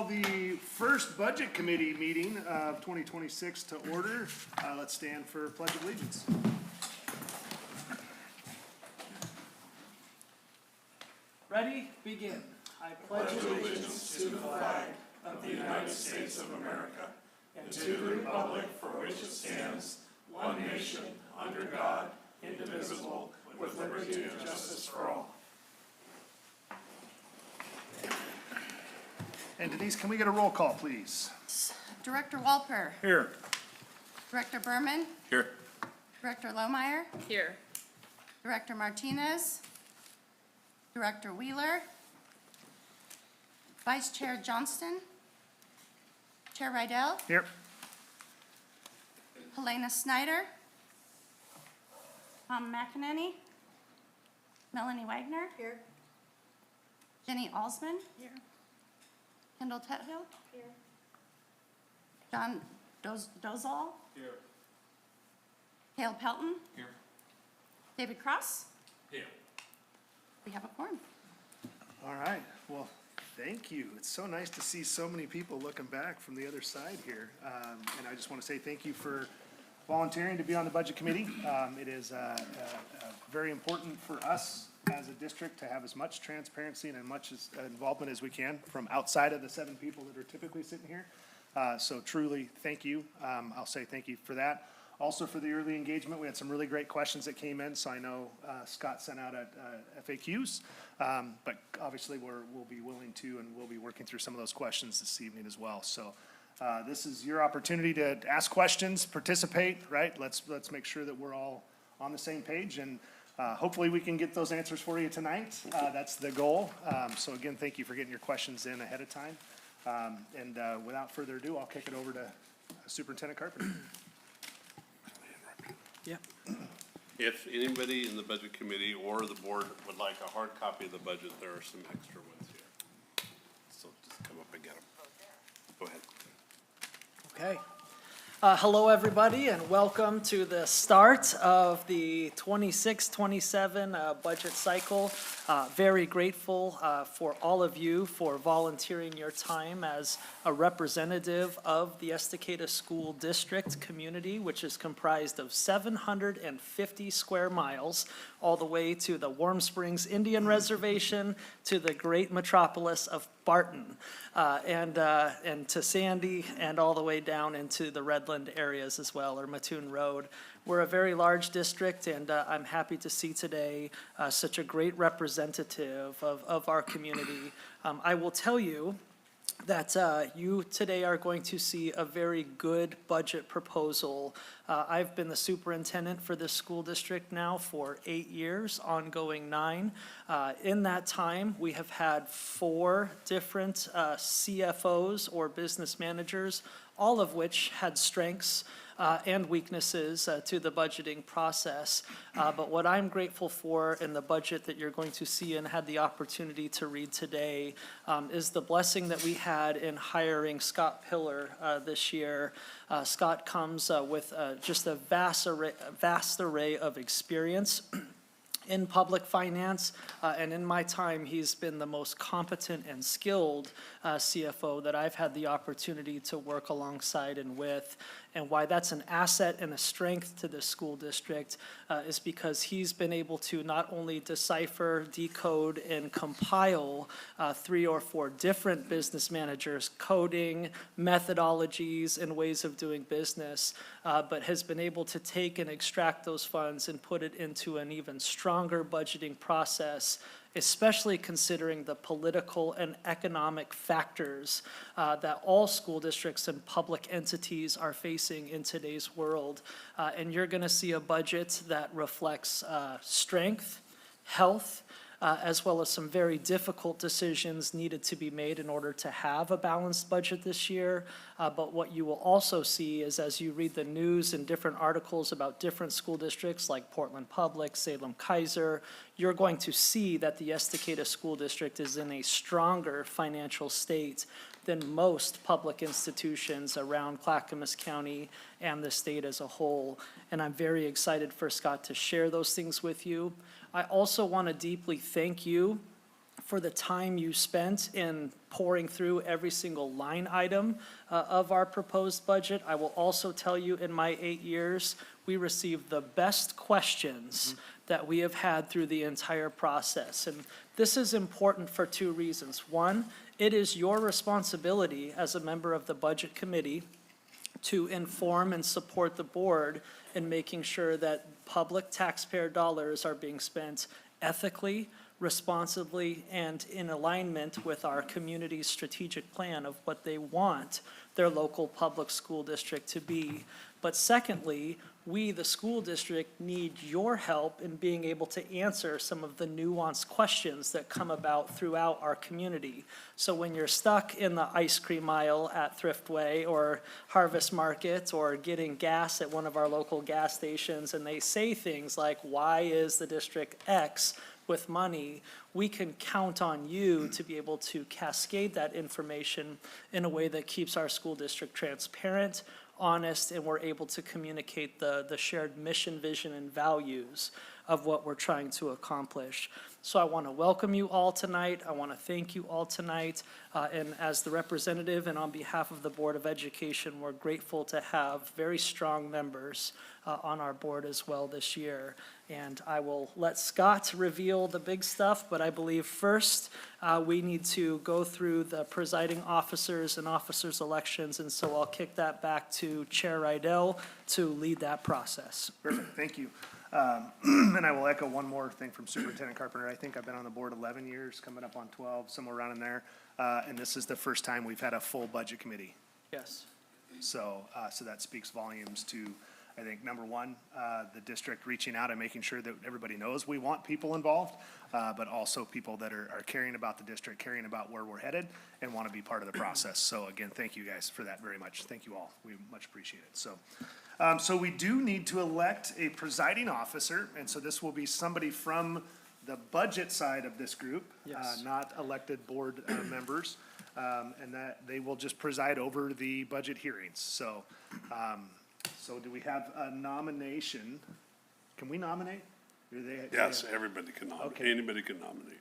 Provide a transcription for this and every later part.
call the first Budget Committee meeting of 2026 to order. Let's stand for Pledge of Allegiance. Ready? Begin. I pledge allegiance to the flag of the United States of America and to the republic for which it stands, one nation, under God, indivisible, with liberty and justice for all. And Denise, can we get a roll call, please? Director Walper. Here. Director Berman. Here. Director Lohmeyer. Here. Director Martinez. Director Wheeler. Vice Chair Johnston. Chair Rydell. Here. Helena Snyder. Tom McEnany. Melanie Wagner. Here. Jenny Alsman. Here. Kendall Tethill. Here. John Dozal. Here. Cale Pelton. Here. David Cross. Here. We have a quorum. All right. Well, thank you. It's so nice to see so many people looking back from the other side here. And I just want to say thank you for volunteering to be on the Budget Committee. It is very important for us as a district to have as much transparency and as much involvement as we can from outside of the 7 people that are typically sitting here. So truly, thank you. I'll say thank you for that. Also for the early engagement, we had some really great questions that came in, so I know Scott sent out FAQs, but obviously we'll be willing to, and we'll be working through some of those questions this evening as well. So this is your opportunity to ask questions, participate, right? Let's make sure that we're all on the same page, and hopefully we can get those answers for you tonight. That's the goal. So again, thank you for getting your questions in ahead of time. And without further ado, I'll kick it over to Superintendent Carpenter. Yep. If anybody in the Budget Committee or the board would like a hard copy of the budget, there are some extra ones here. So just come up and get them. Go ahead. Okay. Hello, everybody, and welcome to the start of the 26-27 budget cycle. Very grateful for all of you for volunteering your time as a representative of the Estacada School District community, which is comprised of 750 square miles, all the way to the Warm Springs Indian Reservation to the great metropolis of Barton, and to Sandy, and all the way down into the Redland areas as well, or Mattoon Road. We're a very large district, and I'm happy to see today such a great representative of our community. I will tell you that you today are going to see a very good budget proposal. I've been the superintendent for this school district now for 8 years, ongoing 9. In that time, we have had 4 different CFOs or business managers, all of which had strengths and weaknesses to the budgeting process. But what I'm grateful for in the budget that you're going to see and had the opportunity to read today is the blessing that we had in hiring Scott Pillar this year. Scott comes with just a vast array of experience in public finance, and in my time, he's been the most competent and skilled CFO that I've had the opportunity to work alongside and with. And why that's an asset and a strength to the school district is because he's been able to not only decipher, decode, and compile 3 or 4 different business managers' coding, methodologies, and ways of doing business, but has been able to take and extract those funds and put it into an even stronger budgeting process, especially considering the political and economic factors that all school districts and public entities are facing in today's world. And you're going to see a budget that reflects strength, health, as well as some very difficult decisions needed to be made in order to have a balanced budget this year. But what you will also see is, as you read the news and different articles about different school districts like Portland Public, Salem-Keizer, you're going to see that the Estacada School District is in a stronger financial state than most public institutions around Clackamas County and the state as a whole. And I'm very excited for Scott to share those things with you. I also want to deeply thank you for the time you spent in pouring through every single line item of our proposed budget. I will also tell you, in my 8 years, we received the best questions that we have had through the entire process. And this is important for two reasons. One, it is your responsibility as a member of the Budget Committee to inform and support the board in making sure that public taxpayer dollars are being spent ethically, responsibly, and in alignment with our community's strategic plan of what they want their local public school district to be. But secondly, we, the school district, need your help in being able to answer some of the nuanced questions that come about throughout our community. So when you're stuck in the ice cream aisle at Thriftway or Harvest Market or getting gas at one of our local gas stations and they say things like, why is the District X with money, we can count on you to be able to cascade that information in a way that keeps our school district transparent, honest, and we're able to communicate the shared mission, vision, and values of what we're trying to accomplish. So I want to welcome you all tonight. I want to thank you all tonight. And as the representative and on behalf of the Board of Education, we're grateful to have very strong members on our board as well this year. And I will let Scott reveal the big stuff, but I believe first we need to go through the presiding officers and officers' elections. And so I'll kick that back to Chair Rydell to lead that process. Perfect, thank you. And I will echo one more thing from Superintendent Carpenter. I think I've been on the board 11 years, coming up on 12, somewhere around in there. And this is the first time we've had a full budget committee. Yes. So that speaks volumes to, I think, number one, the district reaching out and making sure that everybody knows we want people involved, but also people that are caring about the district, caring about where we're headed, and want to be part of the process. So again, thank you guys for that very much. Thank you all. We much appreciate it. So we do need to elect a presiding officer, and so this will be somebody from the budget side of this group, Yes. not elected board members, and that they will just preside over the budget hearings. So do we have a nomination? Can we nominate? Do they- Yes, everybody can nominate, Okay. anybody can nominate.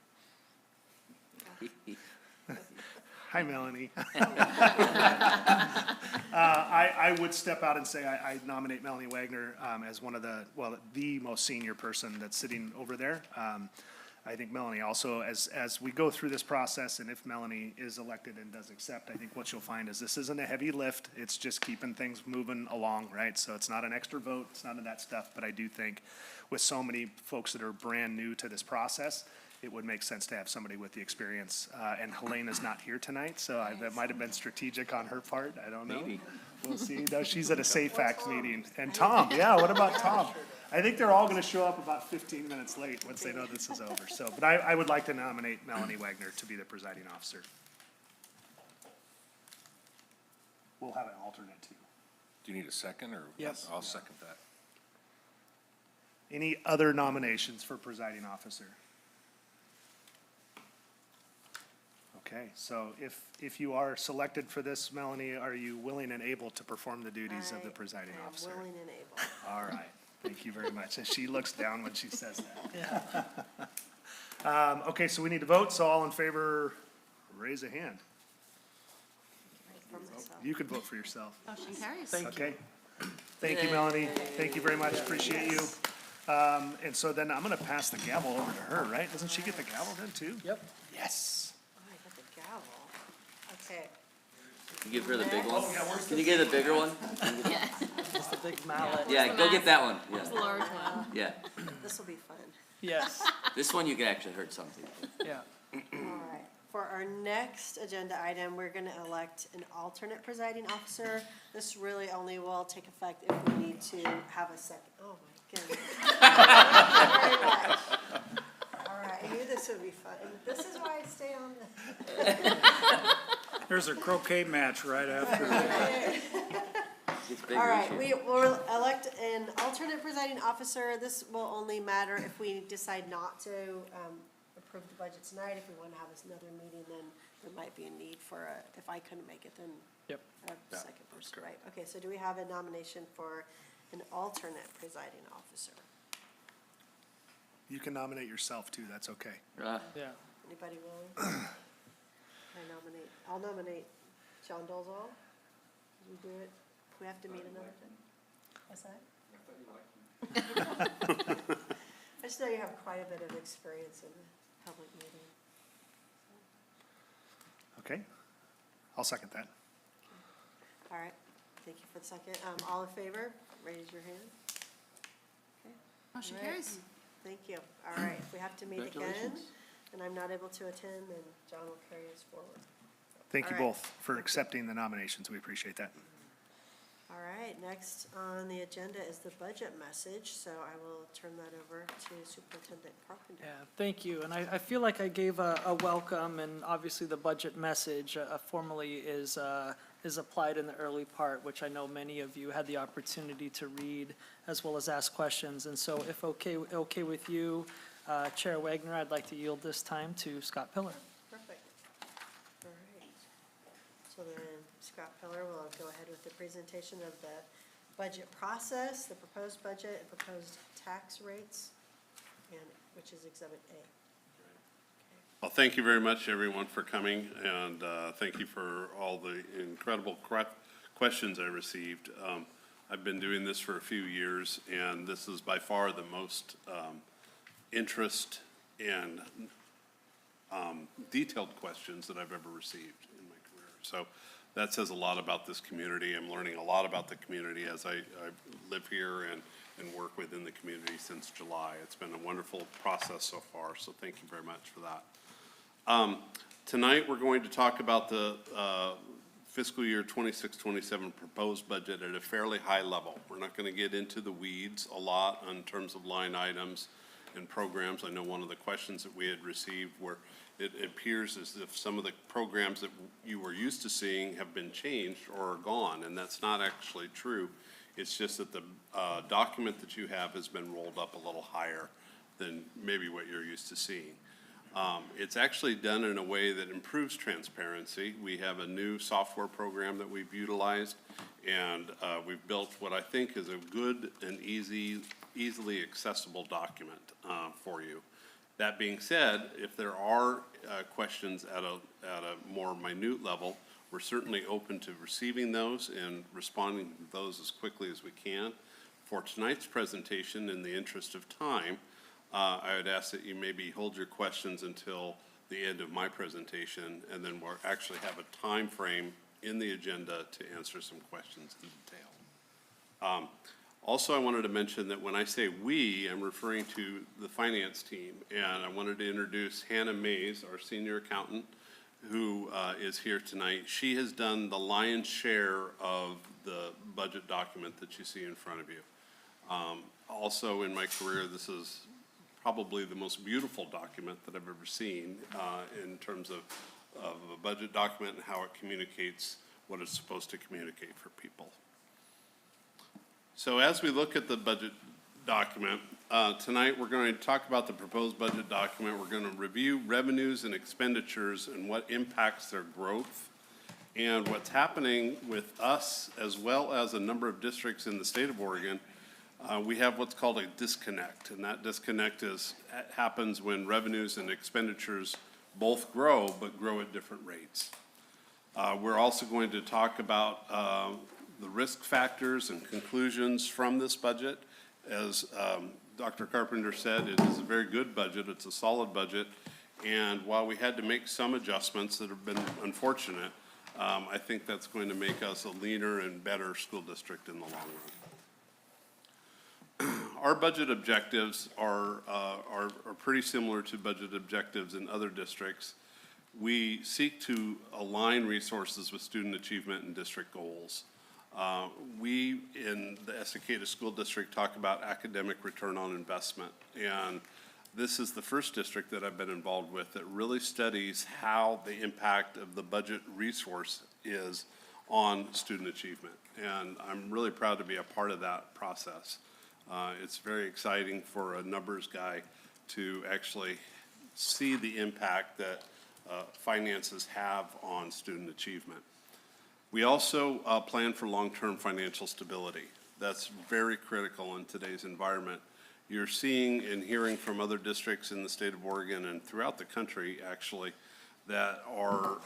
Hi, Melanie. I would step out and say I nominate Melanie Wagner as one of the most senior person that's sitting over there. I think Melanie also, as we go through this process, and if Melanie is elected and does accept, I think what you'll find is this isn't a heavy lift. It's just keeping things moving along, right? So it's not an extra vote, it's none of that stuff. But I do think with so many folks that are brand new to this process, it would make sense to have somebody with the experience. And Helena's not here tonight, so that might have been strategic on her part. I don't know. Maybe. We'll see. No, she's at a SAFAX meeting. And Tom, yeah, what about Tom? I think they're all gonna show up about 15 minutes late once they know this is over. So, but I would like to nominate Melanie Wagner to be the presiding officer. We'll have an alternate too. Do you need a second, or? Yes. I'll second that. Any other nominations for presiding officer? Okay, so if you are selected for this, Melanie, are you willing and able to perform the duties of the presiding officer? I am willing and able. All right, thank you very much. And she looks down when she says that. Yeah. Okay, so we need to vote, so all in favor, raise a hand. For myself. You can vote for yourself, Motion carries. okay? Thank you, Melanie. Thank you very much, appreciate you. And so then I'm gonna pass the gavel over to her, right? Doesn't she get the gavel then too? Yep. Yes. Oh, I got the gavel. Okay. You give her the big one? Can you get the bigger one? Just a big mallet. Yeah, go get that one, yeah, Large one. yeah. This will be fun. Yes, This one you can actually hurt something. yeah. All right. For our next agenda item, we're gonna elect an alternate presiding officer. This really only will take effect if we need to have a second. Oh, my goodness. Thank you very much. All right, I knew this would be fun. And this is why I stay on the. There's a croquet match right after. It's bigger All right, this we year. will elect an alternate presiding officer. This will only matter if we decide not to approve the budget tonight. If we want to have another meeting, then there might be a need for if I couldn't make it, then Yep. a second person, right? Okay, so do we have a nomination for an alternate presiding officer? You can nominate yourself too, that's okay. Uh, Yeah. Anybody willing? I'll nominate John Dolzall. We do it, we have to meet another time. What's that? I just know you have quite a bit of experience in the public meeting. Okay, I'll second that. All right, thank you for the second. All in favor, raise your hand. Okay. Motion All right. carries. Thank you. All right, if we have to meet again Congratulations. and I'm not able to attend, then John will carry us forward. Thank you All right. both for accepting the nominations. We appreciate that. All right, next on the agenda is the budget message, so I will turn that over to Superintendent Carpenter. Yeah, thank you. And I feel like I gave a welcome, and obviously the budget message formally is applied in the early part, which I know many of you had the opportunity to read as well as ask questions. And so if okay with you, Chair Wagner, I'd like to yield this time to Scott Pillar. Perfect. All right. So then Scott Pillar will go ahead with the presentation of the budget process, the proposed budget, and proposed tax rates, and, which is Exhibit A. Well, thank you very much, everyone, for coming, and thank you for all the incredible questions I received. I've been doing this for a few years, and this is by far the most interest and detailed questions that I've ever received in my career. So that says a lot about this community. I'm learning a lot about the community as I live here and work within the community since July. It's been a wonderful process so far, so thank you very much for that. Tonight, we're going to talk about the fiscal year 26-27 proposed budget at a fairly high level. We're not going to get into the weeds a lot in terms of line items and programs. I know one of the questions that we had received were it appears as if some of the programs that you were used to seeing have been changed or are gone, and that's not actually true. It's just that the document that you have has been rolled up a little higher than maybe what you're used to seeing. It's actually done in a way that improves transparency. We have a new software program that we've utilized, and we've built what I think is a good and easily accessible document for you. That being said, if there are questions at a more minute level, we're certainly open to receiving those and responding to those as quickly as we can. For tonight's presentation, in the interest of time, I would ask that you maybe hold your questions until the end of my presentation, and then we'll actually have a time frame in the agenda to answer some questions in detail. Also, I wanted to mention that when I say we, I'm referring to the finance team, and I wanted to introduce Hannah Mays, our senior accountant, who is here tonight. She has done the lion's share of the budget document that you see in front of you. Also, in my career, this is probably the most beautiful document that I've ever seen in terms of a budget document and how it communicates what it's supposed to communicate for people. So as we look at the budget document, tonight we're going to talk about the proposed budget document. We're going to review revenues and expenditures and what impacts their growth and what's happening with us as well as a number of districts in the state of Oregon. We have what's called a disconnect, and that disconnect happens when revenues and expenditures both grow, but grow at different rates. We're also going to talk about the risk factors and conclusions from this budget. As Dr. Carpenter said, it is a very good budget. It's a solid budget. And while we had to make some adjustments that have been unfortunate, I think that's going to make us a leaner and better school district in the long run. Our budget objectives are pretty similar to budget objectives in other districts. We seek to align resources with student achievement and district goals. We, in the Estacada School District, talk about academic return on investment. And this is the first district that I've been involved with that really studies how the impact of the budget resource is on student achievement. And I'm really proud to be a part of that process. It's very exciting for a numbers guy to actually see the impact that finances have on student achievement. We also plan for long-term financial stability. That's very critical in today's environment. You're seeing and hearing from other districts in the state of Oregon and throughout the country, actually, that are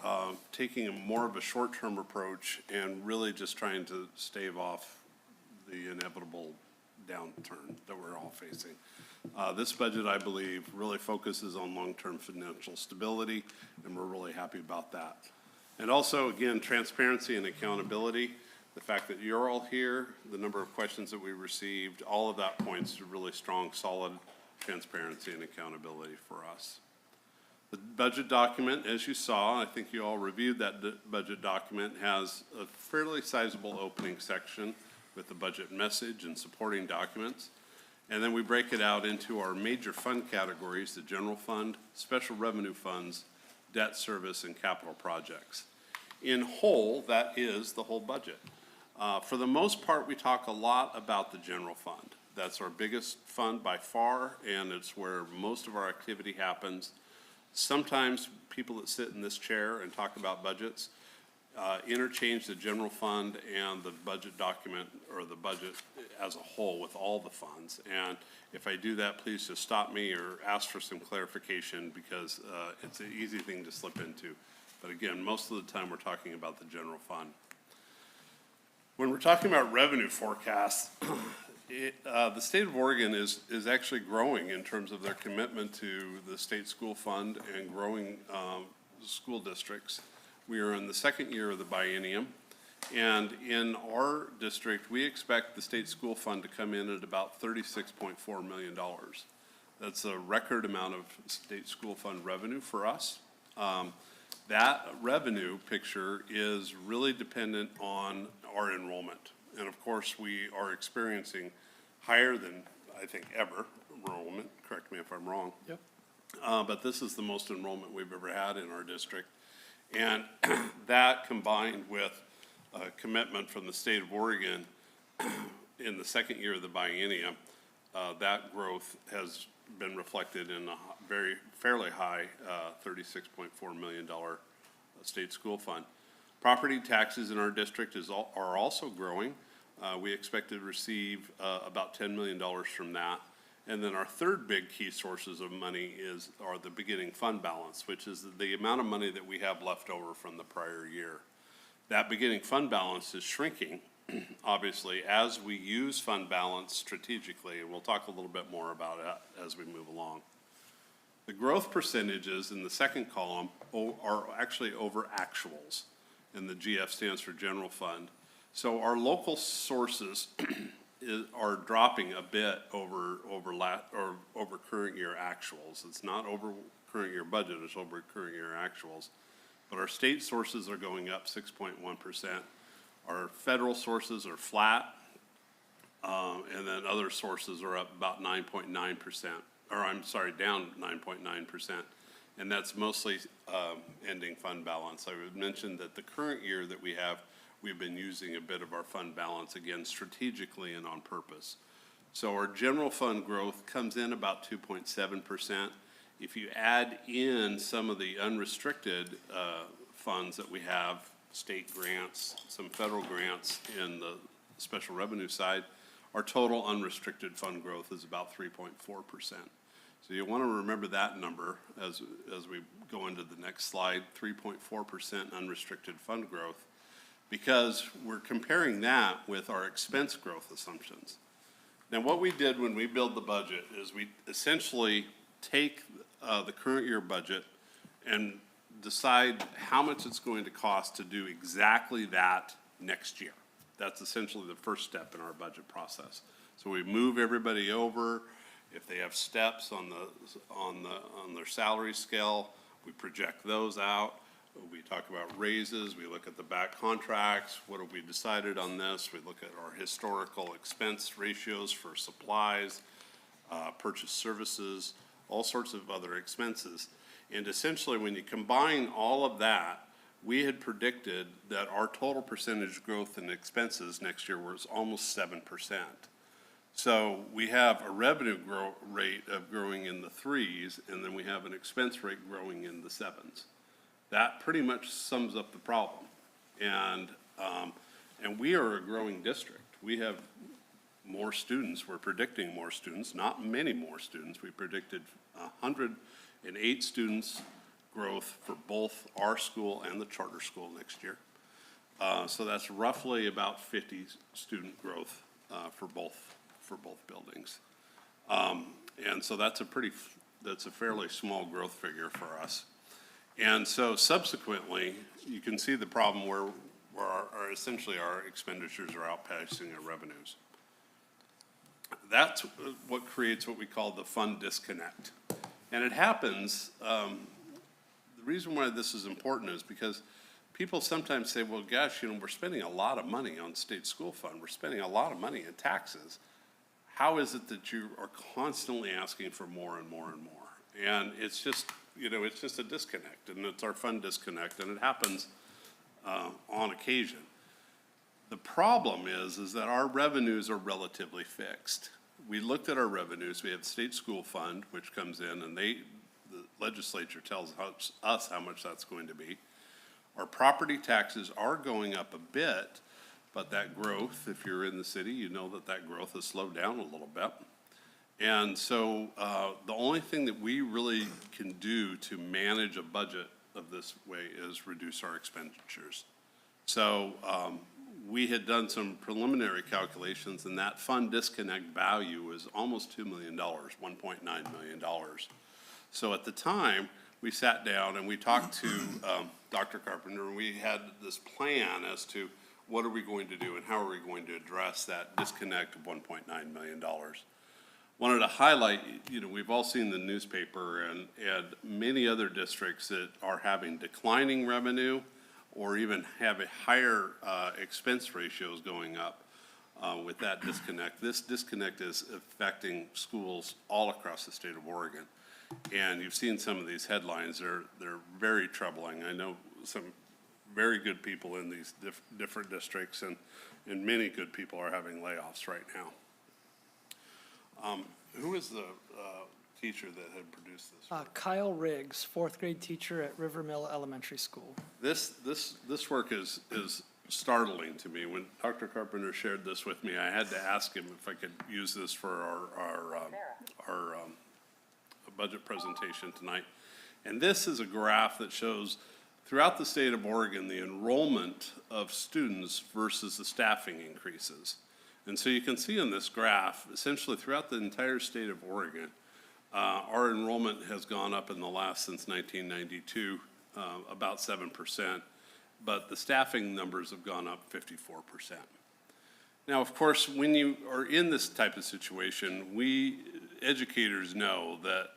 taking a more of a short-term approach and really just trying to stave off the inevitable downturn that we're all facing. This budget, I believe, really focuses on long-term financial stability, and we're really happy about that. And also, again, transparency and accountability. The fact that you're all here, the number of questions that we received, all of that points to really strong, solid transparency and accountability for us. The budget document, as you saw, I think you all reviewed that budget document, has a fairly sizable opening section with the budget message and supporting documents. And then we break it out into our major fund categories, the general fund, special revenue funds, debt service, and capital projects. In whole, that is the whole budget. For the most part, we talk a lot about the general fund. That's our biggest fund by far, and it's where most of our activity happens. Sometimes people that sit in this chair and talk about budgets interchange the general fund and the budget document, or the budget as a whole, with all the funds. And if I do that, please just stop me or ask for some clarification, because it's an easy thing to slip into. But again, most of the time, we're talking about the general fund. When we're talking about revenue forecasts, the state of Oregon is actually growing in terms of their commitment to the state school fund and growing school districts. We are in the second year of the biennium, and in our district, we expect the state school fund to come in at about $36.4 million. That's a record amount of state school fund revenue for us. That revenue picture is really dependent on our enrollment. And of course, we are experiencing higher than, I think, ever enrollment. Correct me if I'm wrong. Yep. But this is the most enrollment we've ever had in our district. And that, combined with a commitment from the state of Oregon in the second year of the biennium, that growth has been reflected in a fairly high $36.4 million state school fund. Property taxes in our district are also growing. We expect to receive about $10 million from that. And then our third big key sources of money are the beginning fund balance, which is the amount of money that we have left over from the prior year. That beginning fund balance is shrinking, obviously, as we use fund balance strategically, and we'll talk a little bit more about it as we move along. The growth percentages in the second column are actually over actuals, and the GF stands for general fund. So our local sources are dropping a bit over current year actuals. It's not over current year budget, it's over current year actuals. But our state sources are going up 6.1%. Our federal sources are flat, and then other sources are up about 9.9%, or I'm sorry, down 9.9%. And that's mostly ending fund balance. I would mention that the current year that we have, we've been using a bit of our fund balance, again, strategically and on purpose. So our general fund growth comes in about 2.7%. If you add in some of the unrestricted funds that we have, state grants, some federal grants in the special revenue side, our total unrestricted fund growth is about 3.4%. So you want to remember that number as we go into the next slide, 3.4% unrestricted fund growth, because we're comparing that with our expense growth assumptions. Now, what we did when we build the budget is we essentially take the current year budget and decide how much it's going to cost to do exactly that next year. That's essentially the first step in our budget process. So we move everybody over. If they have steps on their salary scale, we project those out. We talk about raises, we look at the back contracts, what have we decided on this? We look at our historical expense ratios for supplies, purchase services, all sorts of other expenses. And essentially, when you combine all of that, we had predicted that our total percentage growth in expenses next year was almost 7%. So we have a revenue rate of growing in the 3s, and then we have an expense rate growing in the 7s. That pretty much sums up the problem. And we are a growing district. We have more students. We're predicting more students, not many more students. We predicted 108 students growth for both our school and the charter school next year. So that's roughly about 50 student growth for both buildings. And so that's a fairly small growth figure for us. And so subsequently, you can see the problem where essentially our expenditures are outpacing our revenues. That's what creates what we call the fund disconnect. And it happens, the reason why this is important is because people sometimes say, well, gosh, we're spending a lot of money on state school fund. We're spending a lot of money in taxes. How is it that you are constantly asking for more and more and more? And it's just, it's just a disconnect, and it's our fund disconnect, and it happens on occasion. The problem is that our revenues are relatively fixed. We looked at our revenues. We have state school fund, which comes in, and the legislature tells us how much that's going to be. Our property taxes are going up a bit, but that growth, if you're in the city, you know that growth has slowed down a little bit. And so the only thing that we really can do to manage a budget of this way is reduce our expenditures. So we had done some preliminary calculations, and that fund disconnect value was almost $2 million, $1.9 million. So at the time, we sat down and we talked to Dr. Carpenter, and we had this plan as to what are we going to do and how are we going to address that disconnect of $1.9 million. Wanted to highlight, we've all seen the newspaper and many other districts that are having declining revenue or even have a higher expense ratios going up with that disconnect. This disconnect is affecting schools all across the state of Oregon. And you've seen some of these headlines. They're very troubling. I know some very good people in these different districts, and many good people are having layoffs right now. Who is the teacher that had produced this? Kyle Riggs, fourth grade teacher at River Mill Elementary School. This work is startling to me. When Dr. Carpenter shared this with me, I had to ask him if I could use this for our budget presentation tonight. And this is a graph that shows throughout the state of Oregon the enrollment of students versus the staffing increases. And so you can see in this graph, essentially throughout the entire state of Oregon, our enrollment has gone up in the last, since 1992, about 7%, but the staffing numbers have gone up 54%. Now, of course, when you are in this type of situation, we educators know that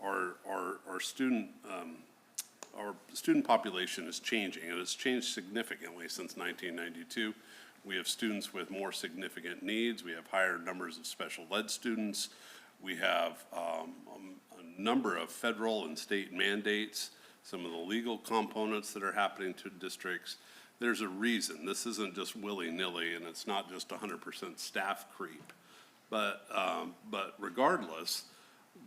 our student population is changing, and it's changed significantly since 1992. We have students with more significant needs. We have higher numbers of special ed students. We have a number of federal and state mandates, some of the legal components that are happening to districts. There's a reason. This isn't just willy-nilly, and it's not just 100% staff creep. But regardless,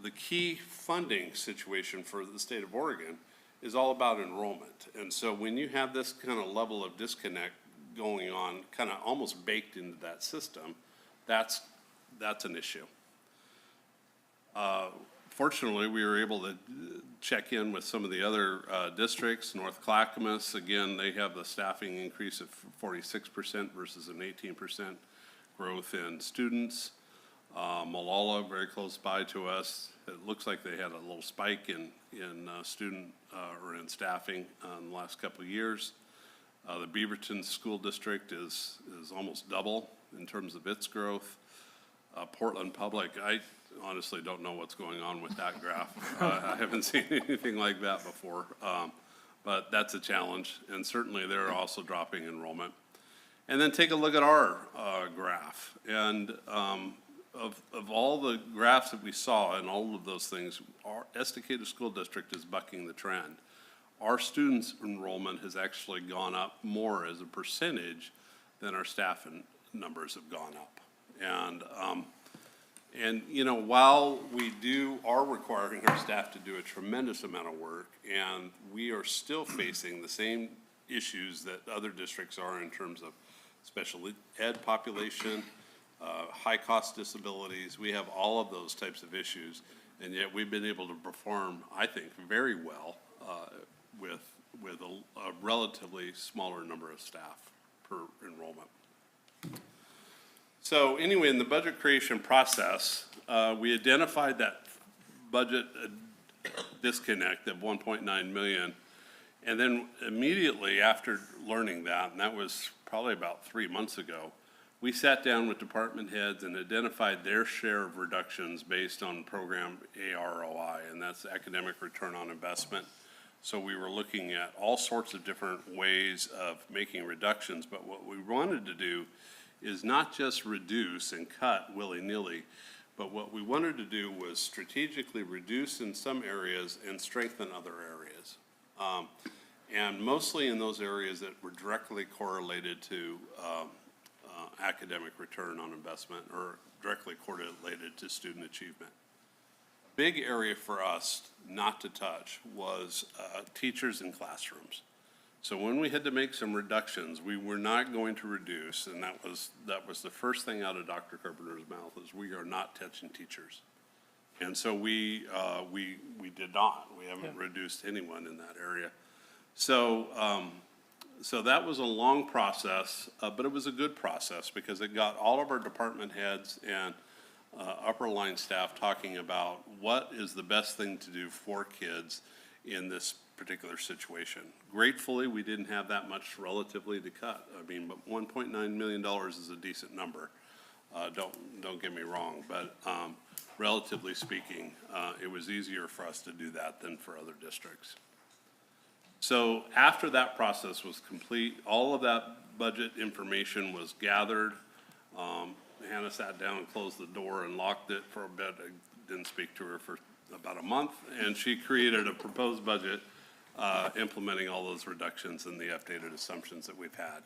the key funding situation for the state of Oregon is all about enrollment. And so when you have this kind of level of disconnect going on, kind of almost baked into that system, that's an issue. Fortunately, we were able to check in with some of the other districts. North Clackamas, again, they have the staffing increase of 46% versus an 18% growth in students. Molalla, very close by to us, it looks like they had a little spike in student or in staffing in the last couple of years. The Beaverton School District is almost double in terms of its growth. Portland Public, I honestly don't know what's going on with that graph. I haven't seen anything like that before, but that's a challenge, and certainly they're also dropping enrollment. And then take a look at our graph, and of all the graphs that we saw and all of those things, our Estacada School District is bucking the trend. Our students' enrollment has actually gone up more as a percentage than our staff numbers have gone up. And while we are requiring our staff to do a tremendous amount of work, and we are still facing the same issues that other districts are in terms of special ed population, high-cost disabilities. We have all of those types of issues, and yet we've been able to perform, I think, very well with a relatively smaller number of staff per enrollment. So anyway, in the budget creation process, we identified that budget disconnect of 1.9 million. And then immediately after learning that, and that was probably about 3 months ago, we sat down with department heads and identified their share of reductions based on program AROI, and that's academic return on investment. So we were looking at all sorts of different ways of making reductions, but what we wanted to do is not just reduce and cut willy-nilly, but what we wanted to do was strategically reduce in some areas and strengthen other areas. And mostly in those areas that were directly correlated to academic return on investment or directly correlated to student achievement. Big area for us not to touch was teachers in classrooms. So when we had to make some reductions, we were not going to reduce, and that was the first thing out of Dr. Carpenter's mouth, is we are not touching teachers. And so we did not. We haven't reduced anyone in that area. So so that was a long process, but it was a good process because it got all of our department heads and upper line staff talking about what is the best thing to do for kids in this particular situation. Gratefully, we didn't have that much relatively to cut. I mean, but $1.9 million is a decent number. Don't get me wrong, but relatively speaking, it was easier for us to do that than for other districts. So after that process was complete, all of that budget information was gathered. Hannah sat down and closed the door and locked it for a bit. I didn't speak to her for about a month, and she created a proposed budget implementing all those reductions and the updated assumptions that we've had.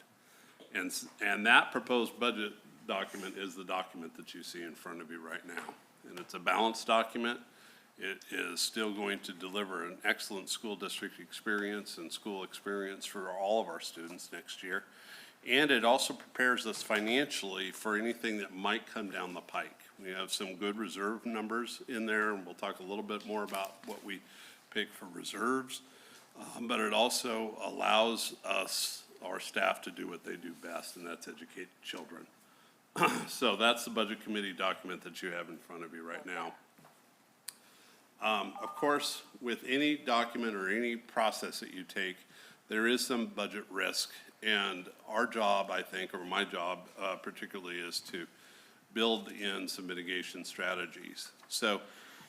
And that proposed budget document is the document that you see in front of you right now. And it's a balanced document. It is still going to deliver an excellent school district experience and school experience for all of our students next year. And it also prepares us financially for anything that might come down the pike. We have some good reserve numbers in there, and we'll talk a little bit more about what we pick for reserves. But it also allows us, our staff, to do what they do best, and that's educate children. So that's the budget committee document that you have in front of you right now. Of course, with any document or any process that you take, there is some budget risk. And our job, I think, or my job particularly, is to build in some mitigation strategies. So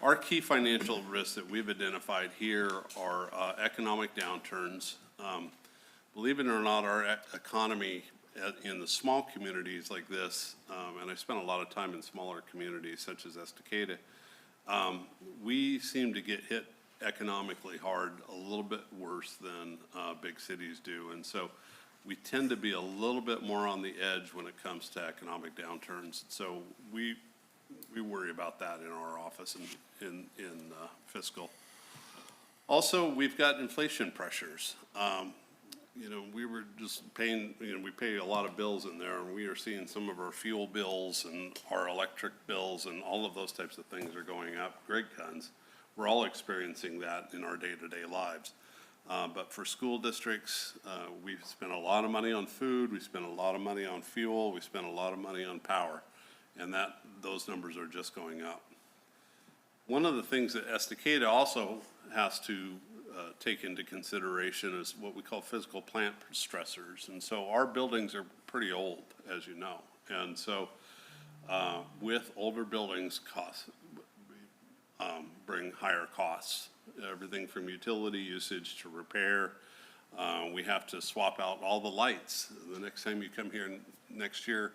our key financial risks that we've identified here are economic downturns. Believe it or not, our economy in the small communities like this, and I spent a lot of time in smaller communities such as Estacada, we seem to get hit economically hard a little bit worse than big cities do. And so we tend to be a little bit more on the edge when it comes to economic downturns. So we worry about that in our office and in fiscal. Also, we've got inflation pressures. You know, we were just paying, you know, we pay a lot of bills in there, and we are seeing some of our fuel bills and our electric bills and all of those types of things are going up great guns. We're all experiencing that in our day-to-day lives. But for school districts, we've spent a lot of money on food, we spent a lot of money on fuel, we spent a lot of money on power, and those numbers are just going up. One of the things that Estacada also has to take into consideration is what we call physical plant stressors. And so our buildings are pretty old, as you know. And so with older buildings, costs bring higher costs. Everything from utility usage to repair. We have to swap out all the lights. The next time you come here next year,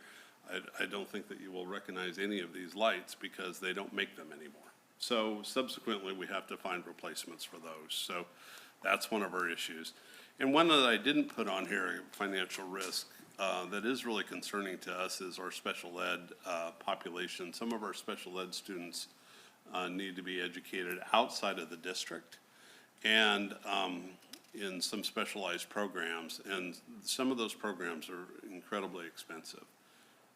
I don't think that you will recognize any of these lights because they don't make them anymore. So subsequently, we have to find replacements for those. So that's one of our issues. And one that I didn't put on here, financial risk, that is really concerning to us is our special ed population. Some of our special ed students need to be educated outside of the district and in some specialized programs. And some of those programs are incredibly expensive.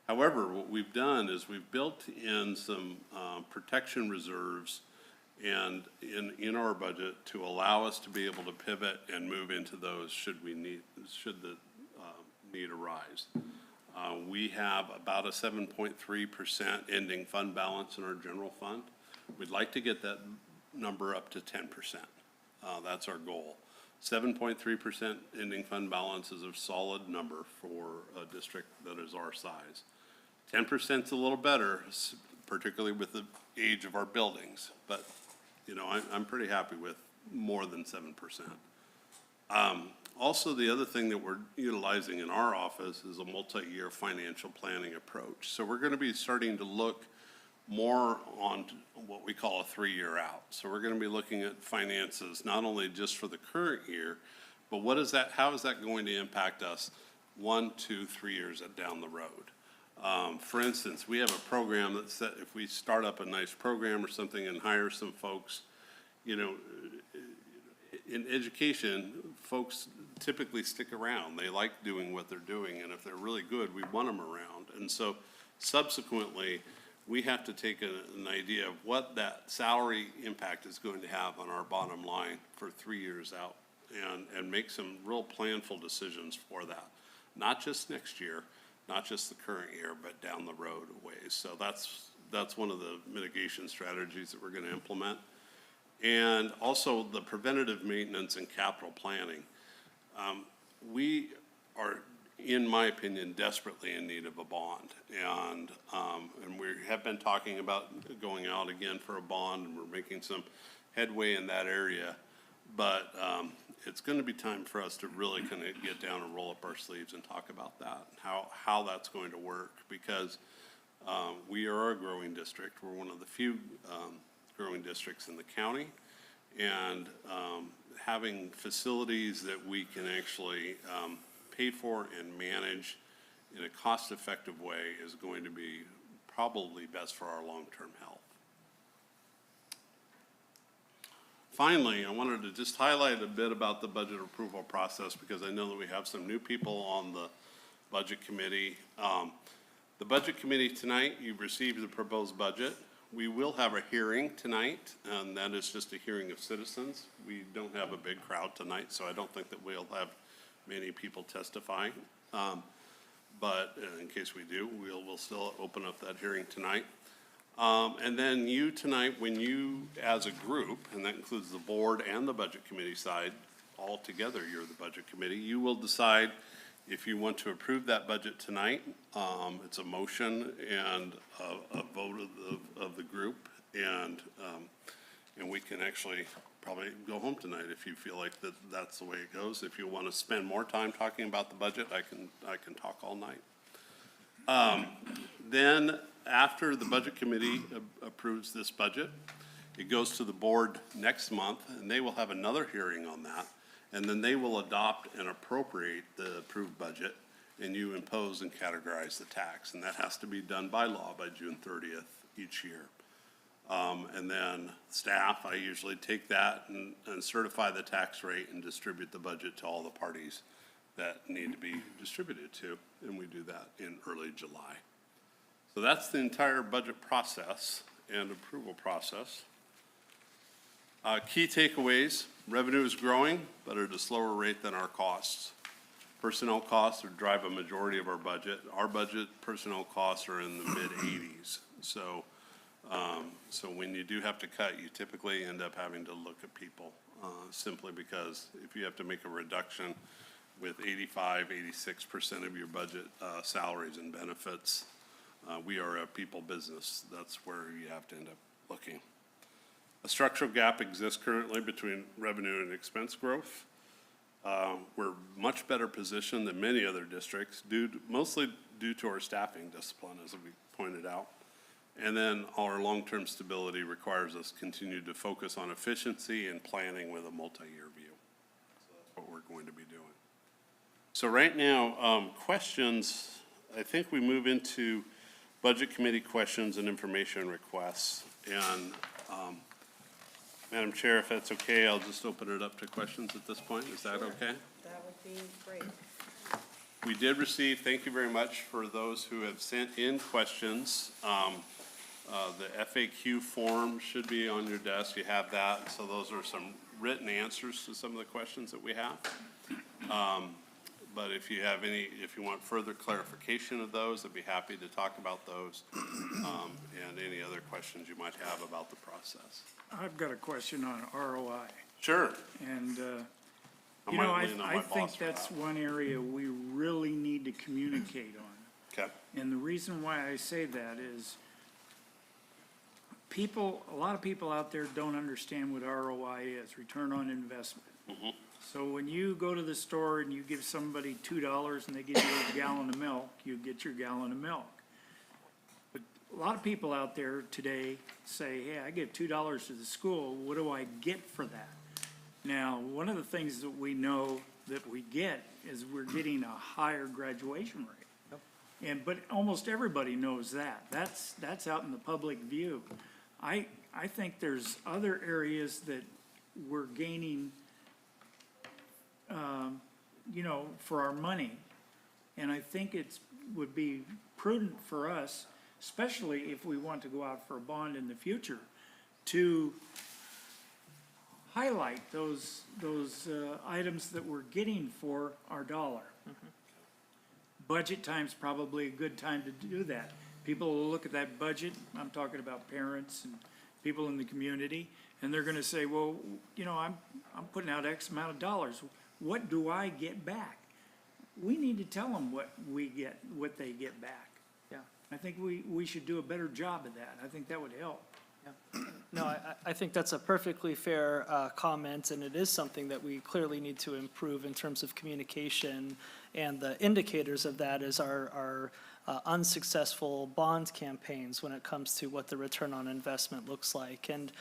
However, what we've done is we've built in some protection reserves and in our budget to allow us to be able to pivot and move into those should the need arise. We have about a 7.3% ending fund balance in our general fund. We'd like to get that number up to 10%. That's our goal. 7.3% ending fund balance is a solid number for a district that is our size. 10% is a little better, particularly with the age of our buildings, but, you know, I'm pretty happy with more than 7%. Also, the other thing that we're utilizing in our office is a multi-year financial planning approach. So we're gonna be starting to look more on what we call a 3-year out. So we're gonna be looking at finances, not only just for the current year, but how is that going to impact us 1, 2, 3 years down the road? For instance, we have a program that said if we start up a nice program or something and hire some folks, you know, in education, folks typically stick around. They like doing what they're doing, and if they're really good, we want them around. And so subsequently, we have to take an idea of what that salary impact is going to have on our bottom line for 3 years out and make some real planful decisions for that. Not just next year, not just the current year, but down the road a ways. So that's one of the mitigation strategies that we're gonna implement. And also the preventative maintenance and capital planning. We are, in my opinion, desperately in need of a bond. And we have been talking about going out again for a bond, and we're making some headway in that area. But it's gonna be time for us to really kind of get down and roll up our sleeves and talk about that, how that's going to work. Because we are a growing district. We're one of the few growing districts in the county. And having facilities that we can actually pay for and manage in a cost-effective way is going to be probably best for our long-term health. Finally, I wanted to just highlight a bit about the budget approval process because I know that we have some new people on the budget committee. The budget committee tonight, you've received the proposed budget. We will have a hearing tonight, and that is just a hearing of citizens. We don't have a big crowd tonight, so I don't think that we'll have many people testifying. But in case we do, we'll still open up that hearing tonight. And then you tonight, when you, as a group, and that includes the board and the budget committee side, all together you're the budget committee, you will decide if you want to approve that budget tonight. It's a motion and a vote of the group, and we can actually probably go home tonight if you feel like that's the way it goes. If you want to spend more time talking about the budget, I can talk all night. Then after the budget committee approves this budget, it goes to the board next month, and they will have another hearing on that. And then they will adopt and appropriate the approved budget, and you impose and categorize the tax. And that has to be done by law by June 30th each year. And then staff, I usually take that and certify the tax rate and distribute the budget to all the parties that need to be distributed to, and we do that in early July. So that's the entire budget process and approval process. Key takeaways: revenue is growing, but at a slower rate than our costs. Personnel costs drive a majority of our budget. Our budget personnel costs are in the mid-80s. So when you do have to cut, you typically end up having to look at people, simply because if you have to make a reduction with 86% of your budget salaries and benefits, we are a people business. That's where you have to end up looking. A structural gap exists currently between revenue and expense growth. We're much better positioned than many other districts, mostly due to our staffing discipline, as we pointed out. And then our long-term stability requires us to continue to focus on efficiency and planning with a multi-year view. So that's what we're going to be doing. So right now, questions, I think we move into budget committee questions and information requests. And Madam Chair, if that's okay, I'll just open it up to questions at this point. Is that okay? That would be great. We did receive, thank you very much for those who have sent in questions. The FAQ form should be on your desk. You have that. So those are some written answers to some of the questions that we have. But if you have if you want further clarification of those, I'd be happy to talk about those, and any other questions you might have about the process. I've got a question on ROI. Sure. And, I you know, might lean on I my think boss for that's that. one area we really need to communicate on. Okay. And the reason why I say that is a lot of people out there don't understand what ROI is, return on investment. So when you go to the store and you give somebody $2 and they give you a gallon of milk, you get your gallon of milk. But a lot of people out there today say, hey, I give $2 to the school, what do I get for that? Now, one of the things that we know that we get is we're getting a higher graduation rate. But almost everybody knows that. That's out in the public view. I think there's other areas that we're gaining, for our money. And I think would be prudent for us, especially if we want to go out for a bond in the future, to highlight those items that we're getting for our dollar. Budget time's probably a good time to do that. People will look at that budget, I'm talking about parents and people in the community, and they're gonna say, well, I'm putting out X amount of dollars. What do I get back? We need to tell them what they get back. Yeah. I think we should do a better job of that. I think that would help. No, I think that's a perfectly fair comment, and it is something that we clearly need to improve in terms of communication. And the indicators of that is our unsuccessful bond campaigns when it comes to what the return on investment looks like. And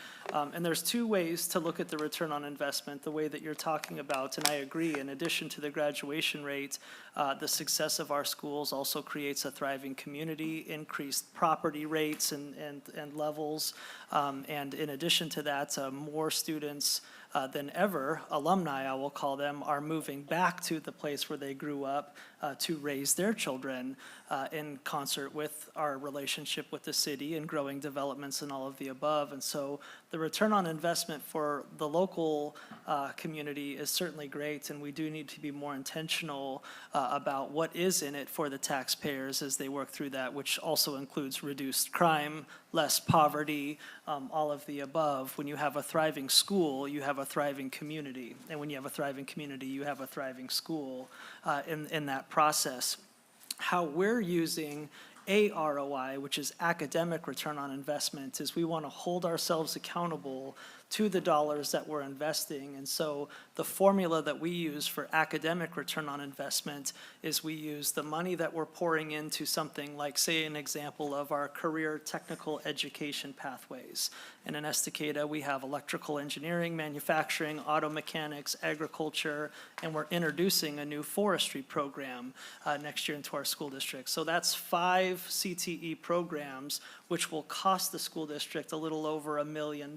there's two ways to look at the return on investment, the way that you're talking about, and I agree, in addition to the graduation rate, the success of our schools also creates a thriving community, increased property rates and levels, and in addition to that, more students than ever, alumni, I will call them, are moving back to the place where they grew up to raise their children in concert with our relationship with the city and growing developments and all of the above. And so the return on investment for the local community is certainly great, and we do need to be more intentional about what is in it for the taxpayers as they work through that, which also includes reduced crime, less poverty, all of the above. When you have a thriving school, you have a thriving community. And when you have a thriving community, you have a thriving school in that process. How we're using AROI, which is academic return on investment, is we want to hold ourselves accountable to the dollars that we're investing. And so the formula that we use for academic return on investment is we use the money that we're pouring into something like, say, an example of our career technical education pathways. And in Estacada, we have electrical engineering, manufacturing, auto mechanics, agriculture, and we're introducing a new forestry program next year into our school district. So that's 5 CTE programs, which will cost the school district a little over $1 million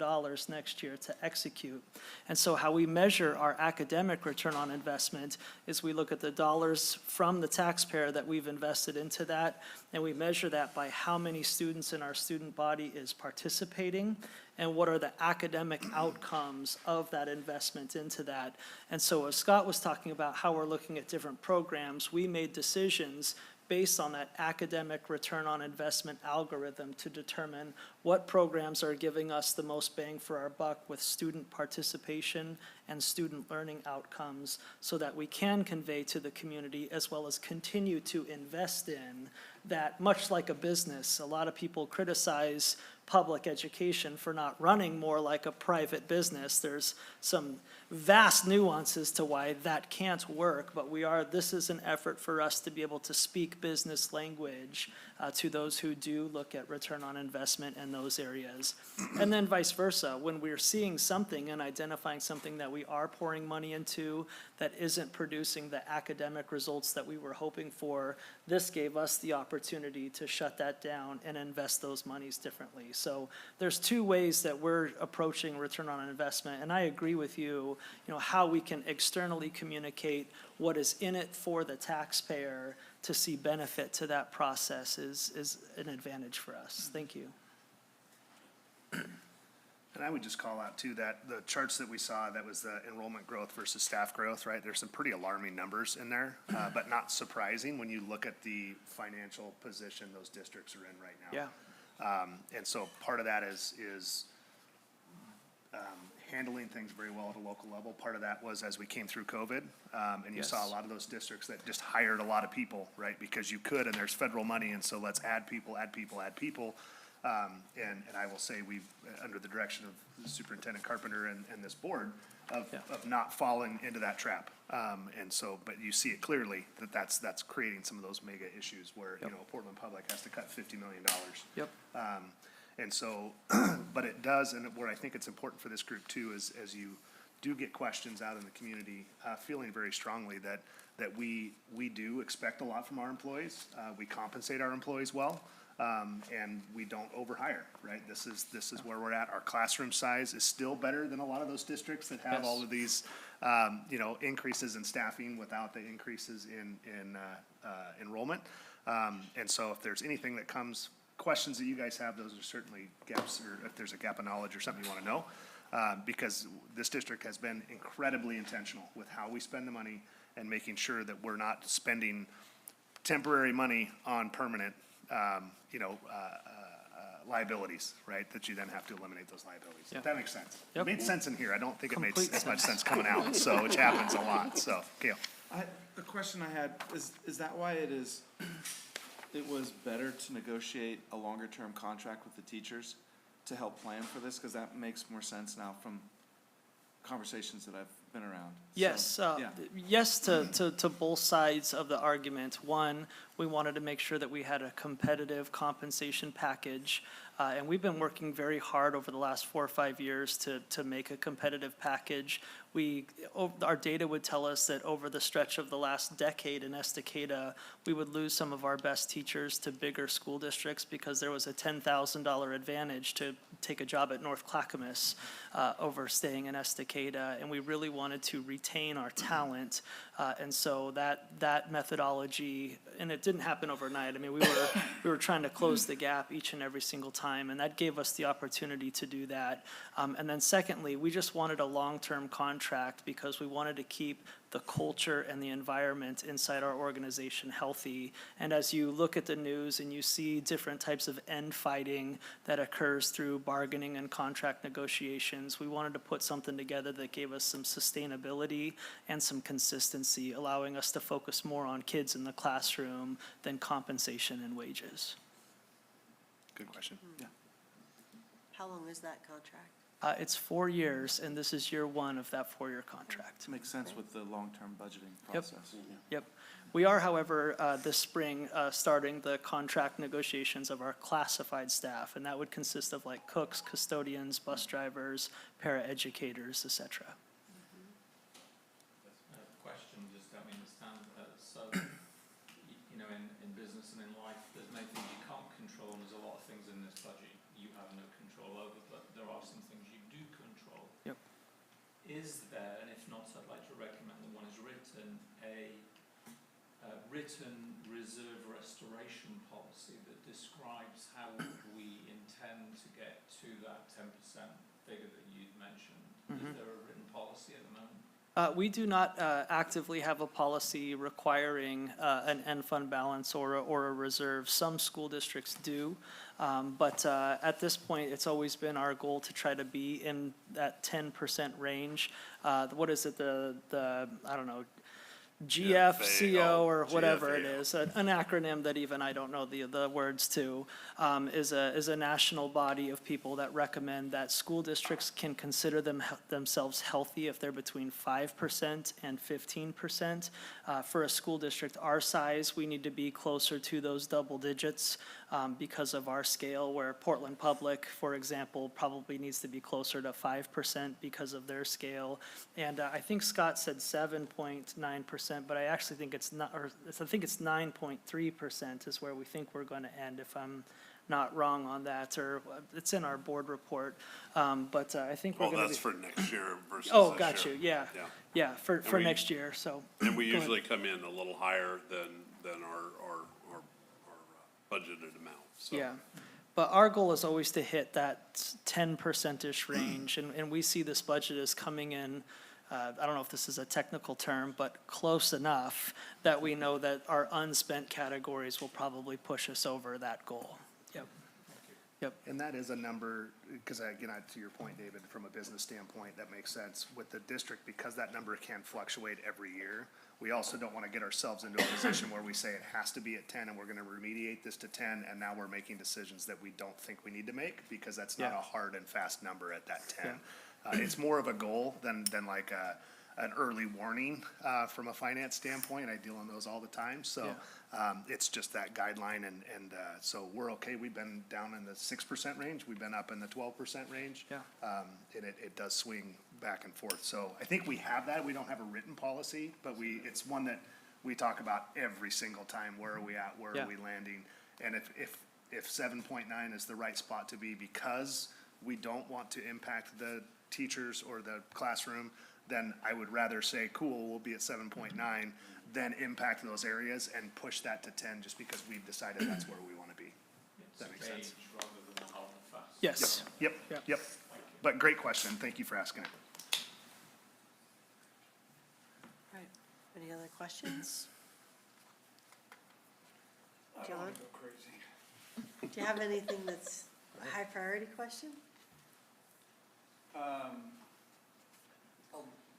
next year to execute. And so how we measure our academic return on investment is we look at the dollars from the taxpayer that we've invested into that, and we measure that by how many students in our student body is participating and what are the academic outcomes of that investment into that. And so as Scott was talking about how we're looking at different programs, we made decisions based on that academic return on investment algorithm to determine what programs are giving us the most bang for our buck with student participation and student learning outcomes, so that we can convey to the community as well as continue to invest in that. Much like a business, a lot of people criticize public education for not running more like a private business. There's some vast nuances to why that can't work, but this is an effort for us to be able to speak business language to those who do look at return on investment in those areas. And then vice versa, when we're seeing something and identifying something that we are pouring money into that isn't producing the academic results that we were hoping for, this gave us the opportunity to shut that down and invest those monies differently. So there's two ways that we're approaching return on investment, and I agree with you, how we can externally communicate what is in it for the taxpayer to see benefit to that process is an advantage for us. Thank you. And I would just call out too, that the charts that we saw, that was the enrollment growth versus staff growth, right? There's some pretty alarming numbers in there, but not surprising when you look at the financial position those districts are in right now. Yeah. And so part of that is handling things very well at a local level. Part of that was as we came through COVID, and you saw a Yes. lot of those districts that just hired a lot of people, right? Because you could, and there's federal money, and so let's add people, add people, add people. And I will say we've, under the direction of Superintendent Carpenter and this board, of not falling into that trap. And so, but you see it clearly that that's creating some of those mega issues where, Portland Public has to cut $50 million. Yep. And so, but it does, and where I think it's important for this group too, is as you do get questions out in the community, feeling very strongly that we do expect a lot from our employees. We compensate our employees well. And we don't overhire, right? This is where we're at. Our classroom size is still better than a lot of those districts that have all of these, increases in staffing without the increases in enrollment. And so if there's anything that comes, questions that you guys have, those are certainly gaps, or if there's a gap of knowledge or something you want to know. Because this district has been incredibly intentional with how we spend the money and making sure that we're not spending temporary money on permanent liabilities, right? That you then have to eliminate those liabilities. Yeah. If that makes sense. Yep. It made sense in here. I don't think it made Complete as much sense. sense coming out, so, which happens a lot, so, Gail. The question I had is that why it was better to negotiate a longer-term contract with the teachers to help plan for this? Because that makes more sense now from conversations that I've been around. Yes, So, yeah. yes to both sides of the argument. One, we wanted to make sure that we had a competitive compensation package. And we've been working very hard over the last 4 or 5 years to make a competitive package. Our data would tell us that over the stretch of the last decade in Estacada, we would lose some of our best teachers to bigger school districts because there was a $10,000 advantage to take a job at North Clackamas over staying in Estacada. And we really wanted to retain our talent. And so that methodology, and it didn't happen overnight. I mean, we were trying to close the gap each and every single time, and that gave us the opportunity to do that. And then secondly, we just wanted a long-term contract because we wanted to keep the culture and the environment inside our organization healthy. And as you look at the news and you see different types of end fighting that occurs through bargaining and contract negotiations, we wanted to put something together that gave us some sustainability and some consistency, allowing us to focus more on kids in the classroom than compensation and wages. Good question. Yeah. How long is that contract? It's 4 years, and this is year 1 of that 4-year contract. Makes sense with the long-term budgeting Yep. process. Yep. We are, however, this spring, starting the contract negotiations of our classified staff, and that would consist of like cooks, custodians, bus drivers, paraeducators, et cetera. Question, just help me understand. So, in business and in life, there's many things you can't control, and there's a lot of things in this budget you have no control over, but there are some things you do control. Yep. Is there, and if not, I'd like to recommend that one is written, a written reserve restoration policy that describes how we intend to get to that 10% figure that you'd mentioned. Is there a written policy at the moment? We do not actively have a policy requiring an end fund balance or a reserve. Some school districts do, but at this point, it's always been our goal to try to be in that 10% range. What is it, I don't know, GFCO or whatever it GFAO. is, an acronym that even I don't know the words to, is a national body of people that recommend that school districts can consider themselves healthy if they're between 5% and 15%. For a school district our size, we need to be closer to those double digits because of our scale, where Portland Public, for example, probably needs to be closer to 5% because of their scale. And I think Scott said 7.9%, but I actually think it's not, or I think it's 9.3% is where we think we're going to end, if I'm not wrong on that, or it's in our board report. But I think we're Well, going to be. that's for next year versus Oh, this got year. you, yeah. Yeah. Yeah, for we- next year, so. And we Go ahead. usually come in a little higher than our budgeted amount, so. Yeah, but our goal is always to hit that 10%-ish range, and we see this budget as coming in, I don't know if this is a technical term, but close enough that we know that our unspent categories will probably push us over that goal. Yep. Yep. And that is a number, because again, to your point, David, from a business standpoint, that makes sense with the district, because that number can fluctuate every year. We also don't want to get ourselves into a position where we say it has to be at 10 and we're going to remediate this to 10, and now we're making decisions that we don't think we need to make, because that's not Yeah. a hard and fast number at that 10. It's more of a goal than like an early warning from a finance standpoint. I deal in those all the time, so it's just that guideline, and so we're okay. We've been down in the 6% range. We've been up in the 12% range. Yeah. And it does swing back and forth. So I think we have that. We don't have a written policy, but it's one that we talk about every single time. Where are we at? Where Yeah. are we landing? And if 7.9 is the right spot to be, because we don't want to impact the teachers or the classroom, then I would rather say, cool, we'll be at 7.9, than impact those areas and push that to 10, just because we've decided that's where we want to be. It's That makes age sense. rather than hard and fast. Yes. Yep, Yeah. yep. But great question. Thank you for asking it. Right. Any other questions? John? Do you have anything that's a high priority question?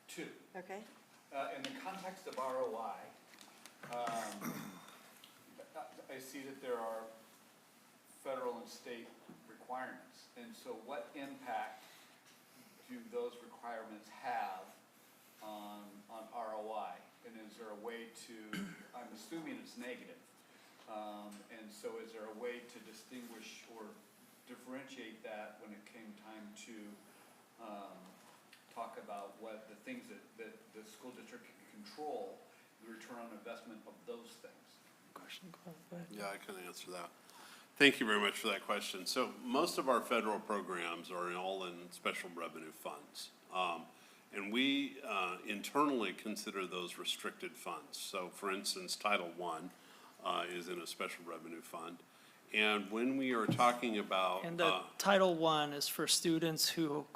Two. Okay. In the context of ROI, I see that there are federal and state requirements. And so what impact do those requirements have on ROI? And is there a way to, I'm assuming it's negative. And so is there a way to distinguish or differentiate that when it came time to talk about what the things that the school district can control, the return on investment of those things? Yeah, I can answer that. Thank you very much for that question. So most of our federal programs are all in special revenue funds. And we internally consider those restricted funds. So for instance, Title I is in a special revenue fund. And when we are talking about. And the Title I is for students who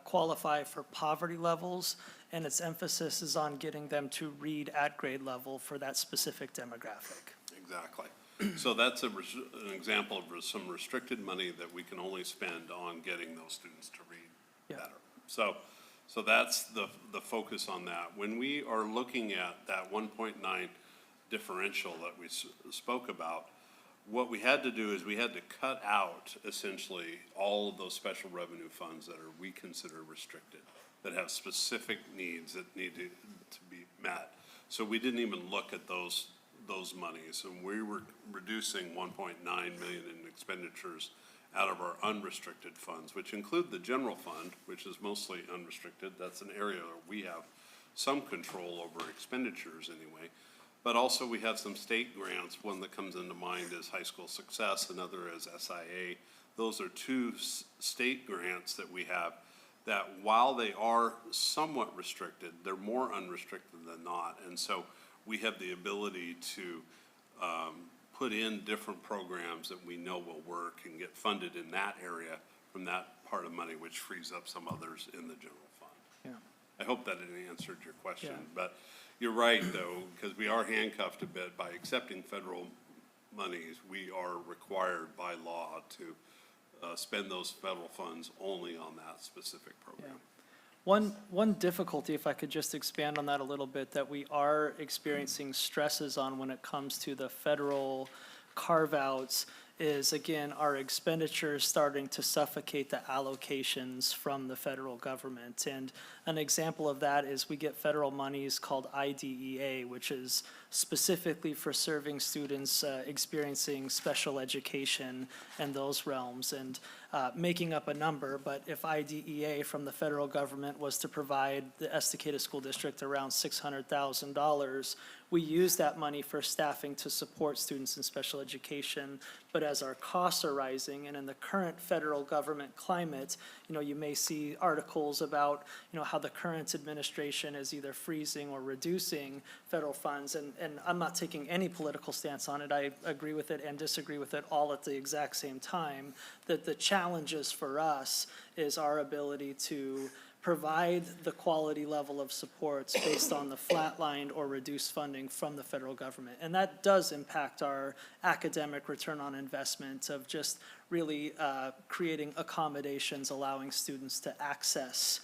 qualify for poverty levels, and its emphasis is on getting them to read at grade level for that specific demographic. Exactly. So that's an example of some restricted money that we can only spend on getting those students to read Yeah. better. So that's the focus on that. When we are looking at that 1.9 differential that we spoke about, what we had to do is we had to cut out essentially all of those special revenue funds that we consider restricted, that have specific needs that need to be met. So we didn't even look at those monies, and we were reducing 1.9 million in expenditures out of our unrestricted funds, which include the general fund, which is mostly unrestricted. That's an area where we have some control over expenditures anyway. But also we have some state grants. One that comes into mind is High School Success, another is SIA. Those are two state grants that we have that, while they are somewhat restricted, they're more unrestricted than not. And so we have the ability to put in different programs that we know will work and get funded in that area from that part of money, which frees up some others in the general fund. Yeah. I hope that it answered your question, Yeah. but you're right, though, because we are handcuffed a bit by accepting federal monies. We are required by law to spend those federal funds only on that specific program. One difficulty, if I could just expand on that a little bit, that we are experiencing stresses on when it comes to the federal carve-outs is, again, our expenditures starting to suffocate the allocations from the federal government. And an example of that is we get federal monies called IDEA, which is specifically for serving students experiencing special education and those realms. And making up a number, but if IDEA from the federal government was to provide the Estacada School District around $600,000, we use that money for staffing to support students in special education. But as our costs are rising, and in the current federal government climate, you may see articles about, how the current administration is either freezing or reducing federal funds. And I'm not taking any political stance on it. I agree with it and disagree with it all at the exact same time. That the challenges for us is our ability to provide the quality level of supports based on the flatlined or reduced funding from the federal government. And that does impact our academic return on investment of just really creating accommodations, allowing students to access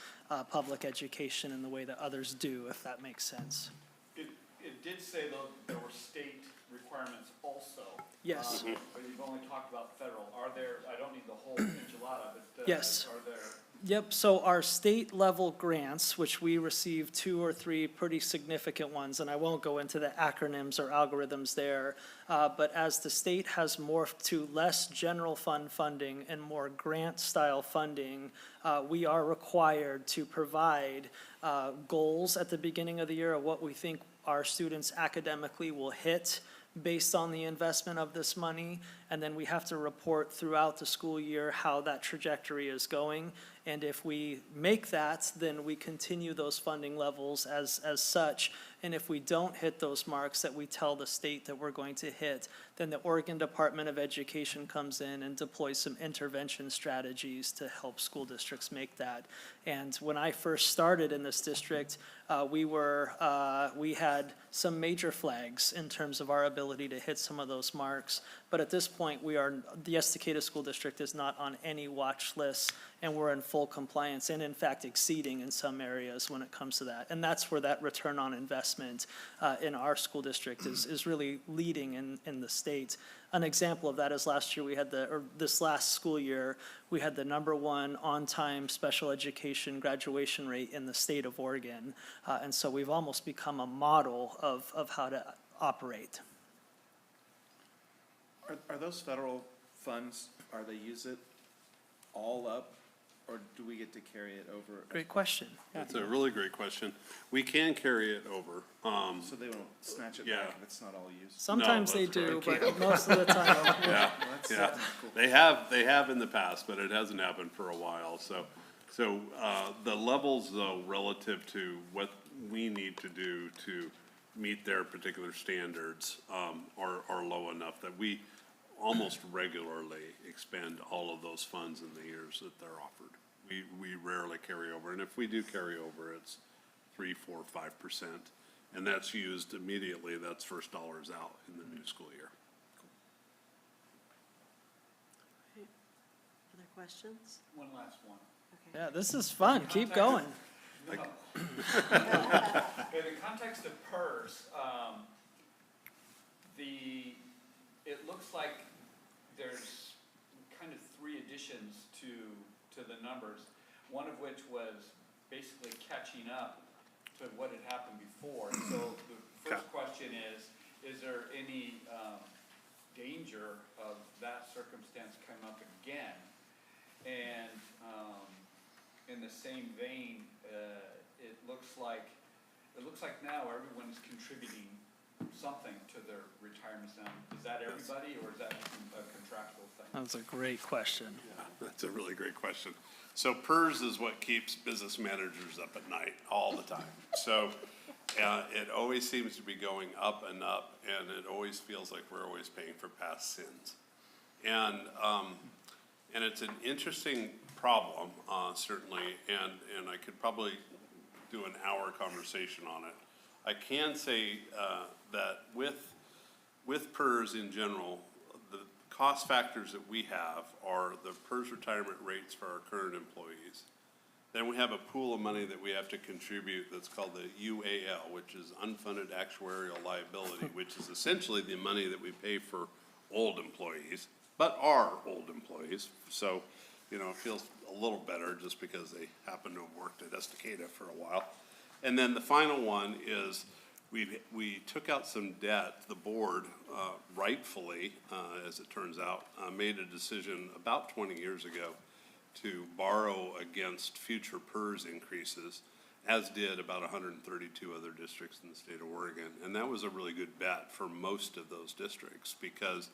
public education in the way that others do, if that makes sense. It did say though there were state requirements also. Yes. But you've only talked about federal. Are there, I don't need the whole enchilada, but Yes. are there? Yep, so our state level grants, which we receive 2 or 3 pretty significant ones, and I won't go into the acronyms or algorithms there, but as the state has morphed to less general fund funding and more grant style funding, we are required to provide goals at the beginning of the year of what we think our students academically will hit based on the investment of this money, and then we have to report throughout the school year how that trajectory is going. And if we make that, then we continue those funding levels as such. And if we don't hit those marks that we tell the state that we're going to hit, then the Oregon Department of Education comes in and deploys some intervention strategies to help school districts make that. And when I first started in this district, we had some major flags in terms of our ability to hit some of those marks. But at this point, the Estacada School District is not on any watch list, and we're in full compliance and in fact exceeding in some areas when it comes to that. And that's where that return on investment in our school district is really leading in the state. An example of that is last year this last school year, we had the #1 on-time special education graduation rate in the state of Oregon. And so we've almost become a model of how to operate. Are those federal funds, are they use it all up, or do we get to carry it over? Great question. That's a really great question. We can carry it over. So they won't snatch it Yeah. back if it's not all used? Sometimes they that's do, correct. but most of the time, Yeah, That's yeah. cool. They have in the past, but it hasn't happened for a while. So the levels though, relative to what we need to do to meet their particular standards, are low enough that we almost regularly expend all of those funds in the years that they're offered. We rarely carry over, and if we do carry over, it's 3, 4, 5%. And that's used immediately, that's first dollars out in the new school year. Other questions? One last one. Okay. yeah, this is fun. Keep going. In the context of PERS, it looks like there's kind of 3 additions to the numbers, one of which was basically catching up to what had happened before. So the first question is there any danger of that circumstance coming up again? And in the same vein, it looks like now everyone's contributing something to their retirements now. Is that everybody, or is that a contractual thing? That's a great question. That's a really great question. So PERS is what keeps business managers up at night all the time. So it always seems to be going up and up, and it always feels like we're always paying for past sins. And it's an interesting problem, certainly, and I could probably do an hour conversation on it. I can say that with PERS in general, the cost factors that we have are the PERS retirement rates for our current employees, Then we have a pool of money that we have to contribute that's called the UAL, which is unfunded actuarial liability, which is essentially the money that we pay for old employees, but are old employees. So, you know, it feels a little better just because they happen to have worked at Estacada for a while. And then the final one is we took out some debt. The board rightfully, as it turns out, made a decision about 20 years ago to borrow against future PERS increases, as did about 132 other districts in the state of Oregon. And that was a really good bet for most of those districts because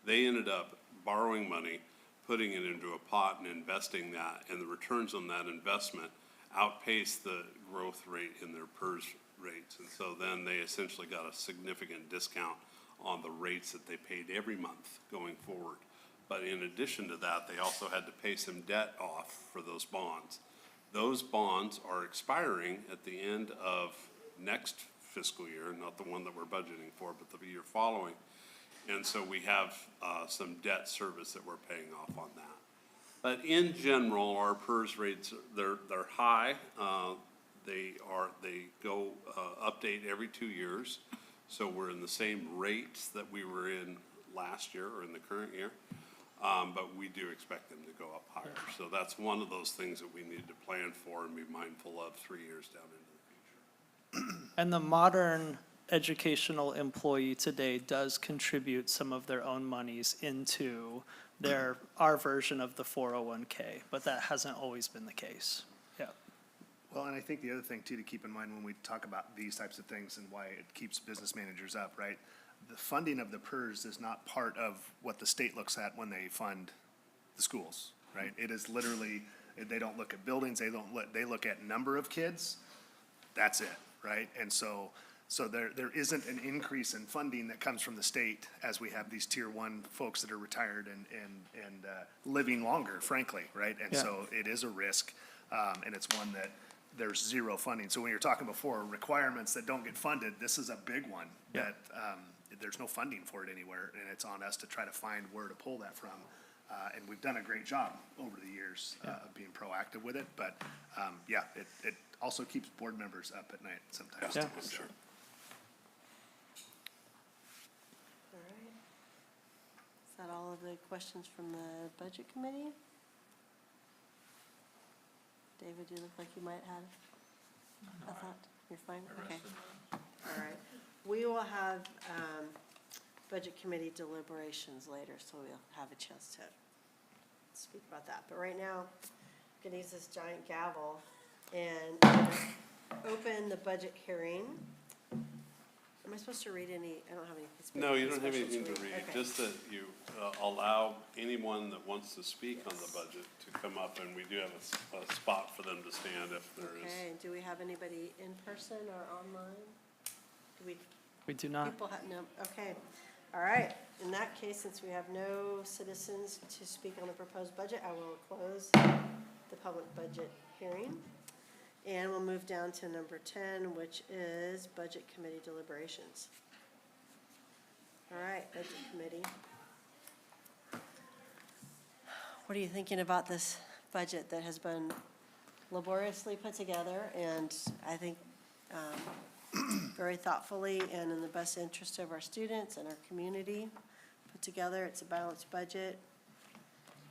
they ended up borrowing money, putting it into a pot and investing that, and the returns on that investment outpaced the growth rate in their PERS rates. And so then they essentially got a significant discount on the rates that they paid every month going forward. But in addition to that, they also had to pay some debt off for those bonds. Those bonds are expiring at the end of next fiscal year, not the one that we're budgeting for, but the year following. And so we have some debt service that we're paying off on that. But in general, our PERS rates, they're high. They go update every 2 years. So we're in the same rates that we were in last year or in the current year. But we do expect them to go up higher. So that's one of those things that we need to plan for and be mindful of 3 years down into the future. And the modern educational employee today does contribute some of their own monies into our version of the 401K, but that hasn't always been the case. Yeah. Well, and I think the other thing too to keep in mind when we talk about these types of things and why it keeps business managers up, right? The funding of the PERS is not part of what the state looks at when they fund the schools, right? It is literally, they don't look at buildings, they look at number of kids, that's it, right? And so there isn't an increase in funding that comes from the state as we have these tier one folks that are retired and living longer, frankly, right? And Yeah. so it is a risk, and it's one that there's zero funding. So when you're talking before requirements that don't get funded, this is a big one Yeah. that, there's no funding for it anywhere, and it's on us to try to find where to pull that from. And we've done a great job over the years, of being proactive with it, but, yeah, it also keeps board members up at night sometimes. Yeah. too, I'm so. sure. All right. Is that all of the questions from the budget committee? David, you look like you might have a thought. You're fine? Okay. All right. We will have budget committee deliberations later, so we'll have a chance to speak about that. But right now, I'm gonna use this giant gavel and open the budget hearing. Am I supposed to read any? I don't have anything. No, you don't have special anything to read, Okay. just that you allow anyone that wants to speak on the budget to come up, and we do have a spot for them to stand if there is. Okay, do we have anybody in person or online? Do We do not. people have, no, okay. All right, in that case, since we have no citizens to speak on the proposed budget, I will close the public budget hearing. And we'll move down to number 10, which is budget committee deliberations. All right, budget committee. What are you thinking about this budget that has been laboriously put together and I think very thoughtfully and in the best interest of our students and our community put together? It's a balanced budget.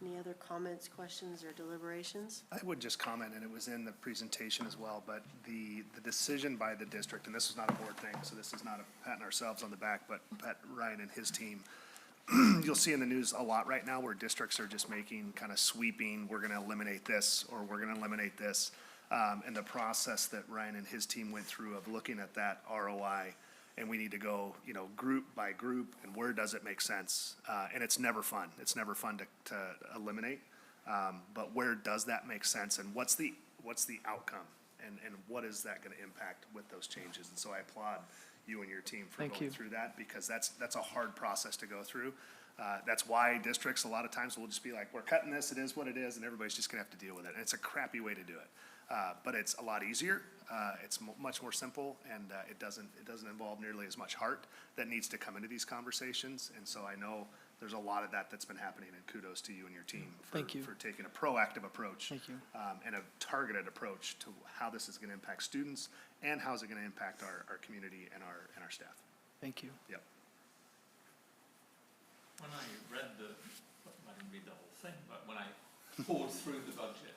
Any other comments, questions, or deliberations? I would just comment, and it was in the presentation as well, but the decision by the district, and this is not a board thing, so this is not a patting ourselves on the back, but Pat Ryan and his team, you'll see in the news a lot right now where districts are just making kind of sweeping, we're gonna eliminate this, or we're gonna eliminate this. And the process that Ryan and his team went through of looking at that ROI, and we need to go, group by group, and where does it make sense? And it's never fun. It's never fun to eliminate. But where does that make sense, and what's the outcome? And what is that gonna impact with those changes? And so I applaud you and your team for Thank going you. through that, because that's a hard process to go through. That's why districts, a lot of times, will just be like, we're cutting this, it is what it is, and everybody's just gonna have to deal with it. And it's a crappy way to do it. But it's a lot easier, it's much more simple, and it doesn't involve nearly as much heart that needs to come into these conversations. And so I know there's a lot of that that's been happening, and kudos to you and your team for, Thank you. for taking a proactive approach. Thank you. And a targeted approach to how this is gonna impact students and how's it gonna impact our community and our staff. Thank you. Yep. When I read I didn't read the whole thing, but when I poured through the budget,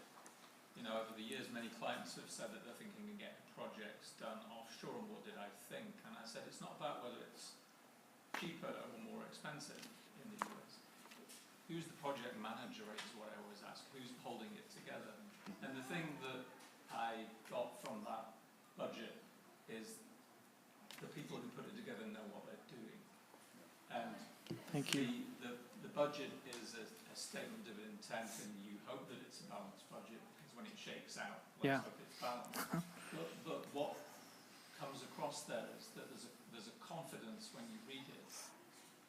you know, over the years, many clients have said that they're thinking of getting projects done offshore, and what did I think? And I said, it's not about whether it's cheaper or more expensive in the US. Who's the project manager is what I always ask, who's holding it together? And the thing that I got from that budget is the people who put it together know what they're doing. And Thank you. the budget is a statement of intent, and you hope that it's a balanced budget, because when it shakes out, Yeah. let's hope it's balanced. But what comes across there is that there's a confidence when you read it,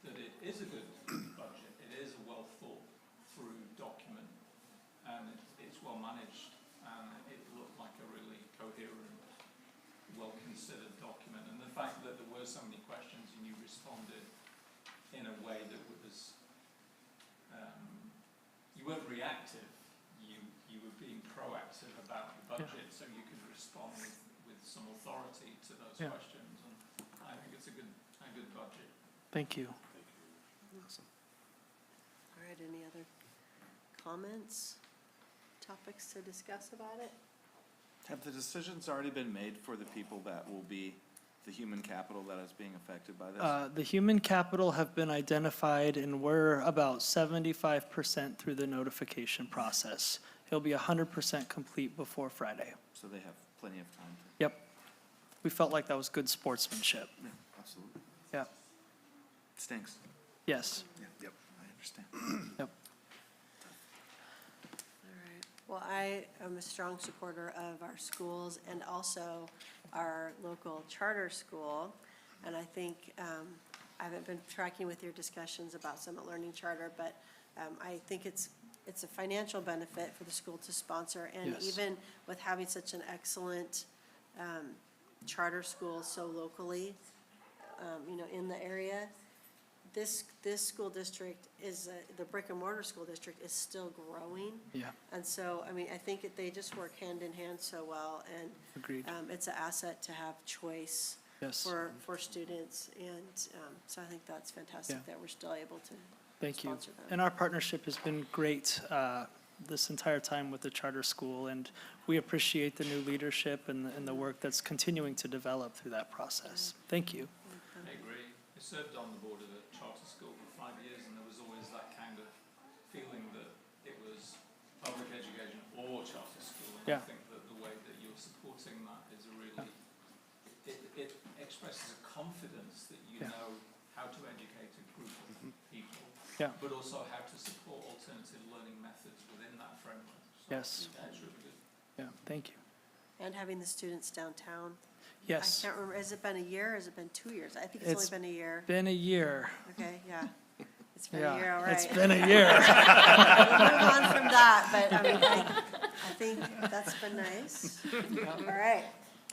that it is a good budget, it is a well thought through document, and it's well managed, and it looked like a really coherent, well considered document. And the fact that there were so many questions and you responded in a way that was, you weren't reactive, you were being proactive about the budget, so you could respond with some authority to those Yeah. questions, and I think it's a good budget. Thank you. All right, any other comments, topics to discuss about it? Have the decisions already been made for the people that will be the human capital that is being affected by this? The human capital have been identified, and we're about 75% through the notification process. It'll be 100% complete before Friday. So they have plenty of time to, Yep. We felt like that was good sportsmanship. yeah, absolutely. Yeah. Stinks. Yes. Yep. I understand. Yep. All right. Well, I am a strong supporter of our schools and also our local charter school. And I think, I haven't been tracking with your discussions about Summit Learning Charter, but I think it's a financial benefit for the school to sponsor. And Yes. even with having such an excellent charter school so locally, you know, in the area, this school district is, the brick and mortar school district is still growing. Yeah. And so, I mean, I think they just work hand in hand so well, and Agreed. it's an asset to have choice Yes. for students, and so I think that's fantastic Yeah. that we're still able to Thank you. sponsor them. And our partnership has been great this entire time with the charter school, and we appreciate the new leadership and the work that's continuing to develop through that process. Thank you. I agree. I served on the board of a charter school for 5 years, and there was always that kind of feeling that it was public education or charter school. And Yeah. I think that the way that you're supporting that is a really, it expresses a confidence that you Yeah. know how to educate a group of people, Yeah. but also how to support alternative learning methods within that framework. So, Yes. yeah, it's really good. Yeah, thank you. And having the students downtown. Yes. I can't remember, has it been a year, or has it been 2 years? I think it's only It's been a year. been a year. Okay, yeah. It's been a year, Yeah, all right. it's been a year. We'll move on from that, but I mean, I think that's been nice. All right.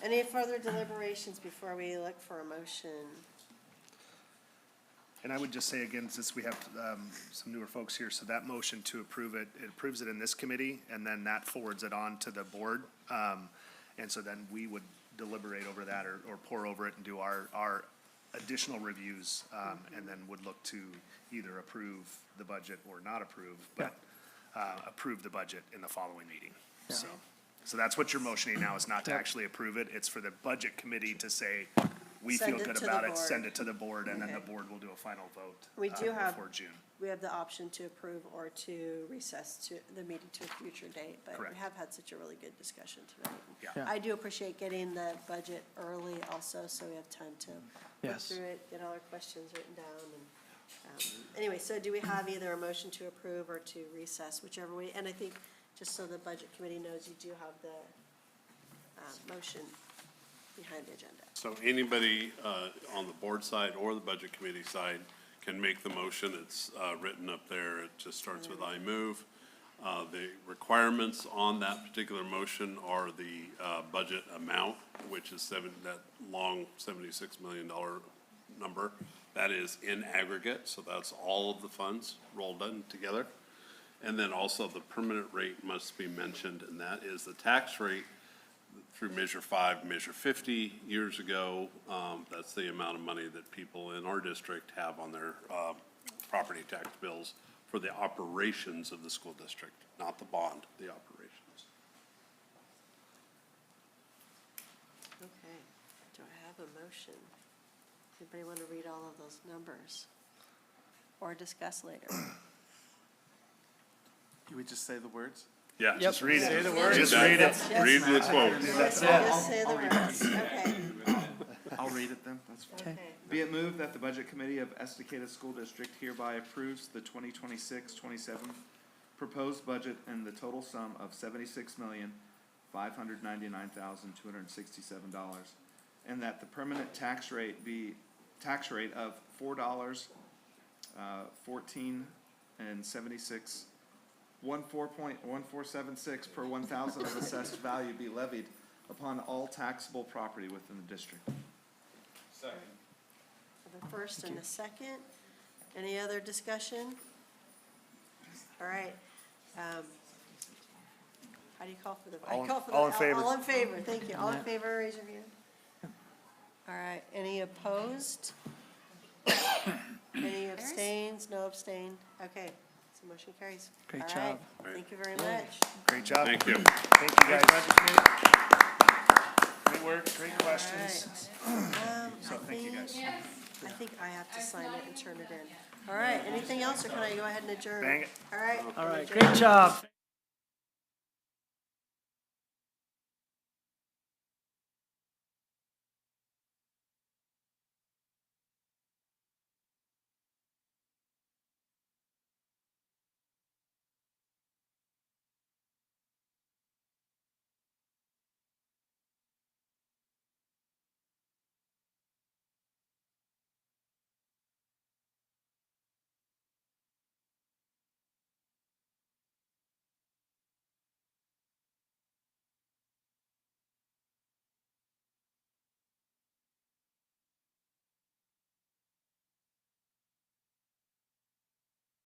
Any further deliberations before we look for a motion? And I would just say again, since we have some newer folks here, so that motion to approve it, it approves it in this committee, and then that forwards it on to the board. And so then we would deliberate over that or pore over it and do our additional reviews, and then would look to either approve the budget or not approve, but approve the budget in the following meeting. So that's what you're motioning now, is not to Yep. actually approve it. It's for the budget committee to say, we Send feel it good to the about it, board. send it to the board, and then the Okay. board will do a final vote We do have- before June. We have the option to approve or to recess to the meeting to a future date, but we Correct. have had such a really good discussion tonight. Yeah. Yeah. I do appreciate getting the budget early also, so we have time to look Yes. through it, get all our questions written down, and, anyway, so do we have either a motion to approve or to recess, whichever way? And I think, just so the budget committee knows, you do have the, motion behind the agenda. So anybody on the board side or the budget committee side can make the motion. It's written up there. It just starts with I move. The requirements on that particular motion are the budget amount, which is that long $76 million number. That is in aggregate, so that's all of the funds rolled in together. And then also the permanent rate must be mentioned, and that is the tax rate through Measure 5, Measure 50 years ago. That's the amount of money that people in our district have on their property tax bills for the operations of the school district, not the bond, the operations. Okay, do I have a motion? Anybody want to read all of those numbers? Or discuss later? Can we just say the words? Yeah, just read it. Say the words. Just read it. Read the quote. Just say the words, okay. I'll read it then, that's fine. Okay. Be it moved that the Budget Committee of Estacada School District hereby approves the 2026-27 proposed budget in the total sum of $76,599,267, and that the permanent tax rate of $14.76 per 1,000 of assessed value be levied upon all taxable property within the district. Second. The first and the second. Any other discussion? All right. How do you call for the? All in- I call for the- all in favor. All in favor, thank you. All in favor, raise your hand. All right, any opposed? Any abstains? No abstain? Okay, so motion carries. Great All job. right, thank you very much. Great job. Thank you. Thank you, guys. Great work, great questions. So, thank you, guys. I think I have to sign it and turn it in. All right, anything else, or can I go ahead and adjourn? Bang it. All right. All right, great job.